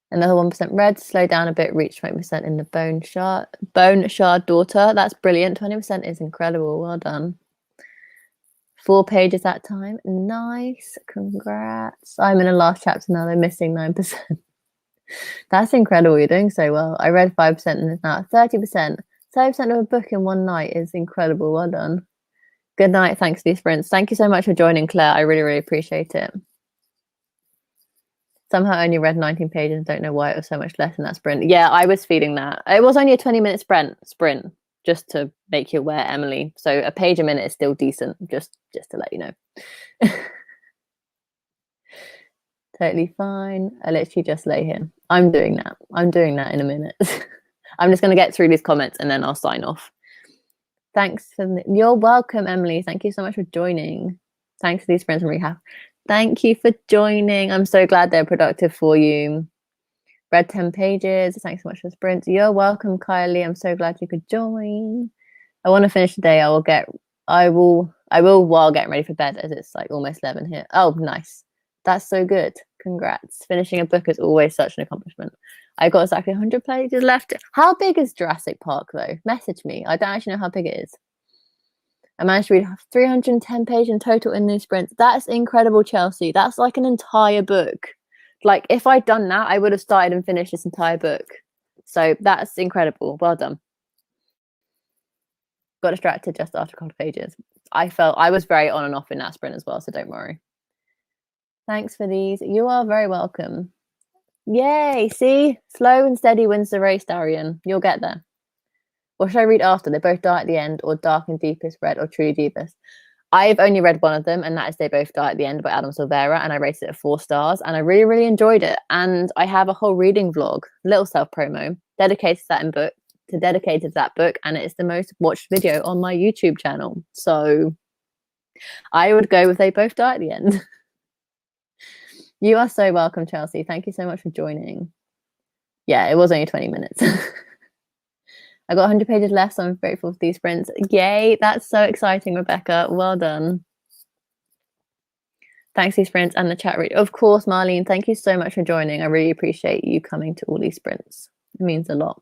Another 1% read, slow down a bit, reach 20% in the bone shard daughter. That's brilliant. 20% is incredible. Well done. 4 pages that time. Nice. Congrats. I'm in the last chapter now. They're missing 9%. That's incredible. You're doing so well. I read 5% and it's now 30%. 30% of a book in one night is incredible. Well done. Good night. Thanks for these sprints. Thank you so much for joining, Claire. I really, really appreciate it. Somehow I only read 19 pages and don't know why it was so much less in that sprint. Yeah, I was feeling that. It was only a 20-minute sprint, just to make you aware, Emily. So a page a minute is still decent, just to let you know. Totally fine. I literally just lay here. I'm doing that. I'm doing that in a minute. I'm just going to get through these comments and then I'll sign off. Thanks you're welcome, Emily. Thank you so much for joining. Thanks for these sprints. I'm really happy. Thank you for joining. I'm so glad they're productive for you. Read 10 pages. Thanks so much for the sprints. You're welcome, Kylie. I'm so glad you could join. I want to finish the day. I will while getting ready for bed, as it's like almost 11 here. Oh, nice. That's so good. Congrats. Finishing a book is always such an accomplishment. I've got exactly 100 pages left. How big is Jurassic Park though? Message me. I don't actually know how big it is. I managed to read 310 pages in total in these sprints. That's incredible, Chelsea. That's like an entire book. Like if I'd done that, I would have started and finished this entire book. So that's incredible. Well done. Got distracted just after a couple of pages. I was very on and off in that sprint as well, so don't worry. Thanks for these. You are very welcome. Yay, see? Slow and steady wins the race, Darian. You'll get there. What should I read after? They both die at the end, or Dark and Deepest Red, or Truly Deepest. I've only read one of them, and that is They Both Die at the End by Adam Silvera, and I rated it at 4 stars, and I really, really enjoyed it. And I have a whole reading vlog, little self-promo, dedicated to that book, and it's the most watched video on my YouTube channel. So I would go with They Both Die at the End. You are so welcome, Chelsea. Thank you so much for joining. Yeah, it was only 20 minutes. I got 100 pages left, so I'm grateful for these sprints. Yay, that's so exciting, Rebecca. Well done. Thanks for these sprints and the chat read. Of course, Marlene, thank you so much for joining. I really appreciate you coming to all these sprints. It means a lot.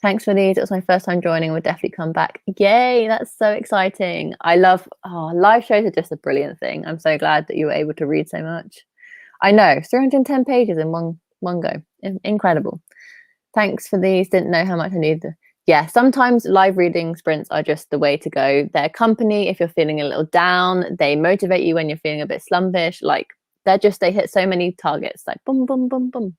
Thanks for these. It was my first time joining. We'll definitely come back. Yay, that's so exciting. I love live shows are just a brilliant thing. I'm so glad that you were able to read so much. I know, 310 pages in one go. Incredible. Thanks for these. Didn't know how much I needed. Yeah, sometimes live reading sprints are just the way to go. They're company if you're feeling a little down. They motivate you when you're feeling a bit slumpish. Like they hit so many targets, like boom, boom, boom, boom.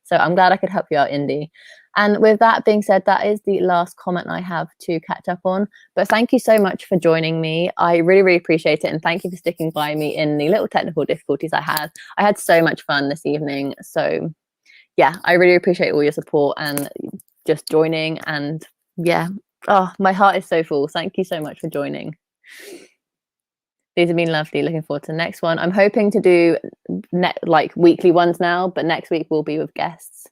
So I'm glad I could help you out, Indy. And with that being said, that is the last comment I have to catch up on. But thank you so much for joining me. I really, really appreciate it. And thank you for sticking by me in the little technical difficulties I had. I had so much fun this evening. So yeah, I really appreciate all your support and just joining. And yeah, oh, my heart is so full. Thank you so much for joining. These have been lovely. Looking forward to the next one. I'm hoping to do like weekly ones now, but next week will be with guests.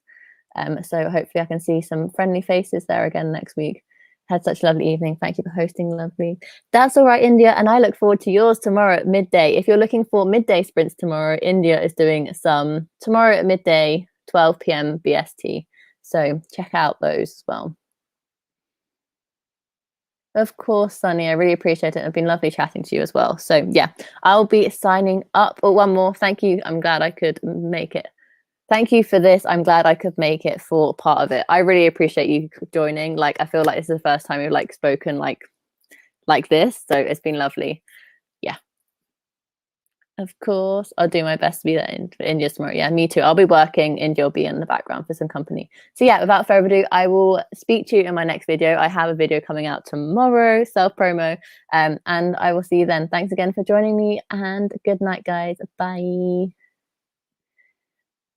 So hopefully I can see some friendly faces there again next week. Had such a lovely evening. Thank you for hosting, lovely. That's all right, India. And I look forward to yours tomorrow at midday. If you're looking for midday sprints tomorrow, India is doing some tomorrow at midday, 12 p.m. BST. So check out those as well. Of course, Sunny. I really appreciate it. It's been lovely chatting to you as well. So yeah, I'll be signing up. Oh, one more. Thank you. I'm glad I could make it. Thank you for this. I'm glad I could make it for part of it. I really appreciate you joining. Like, I feel like this is the first time we've like spoken like this. So it's been lovely. Yeah. Of course. I'll do my best to be there for India tomorrow. Yeah, me too. I'll be working. India will be in the background for some company. So yeah, without further ado, I will speak to you in my next video. I have a video coming out tomorrow, self-promo. And I will see you then. Thanks again for joining me and good night, guys. Bye.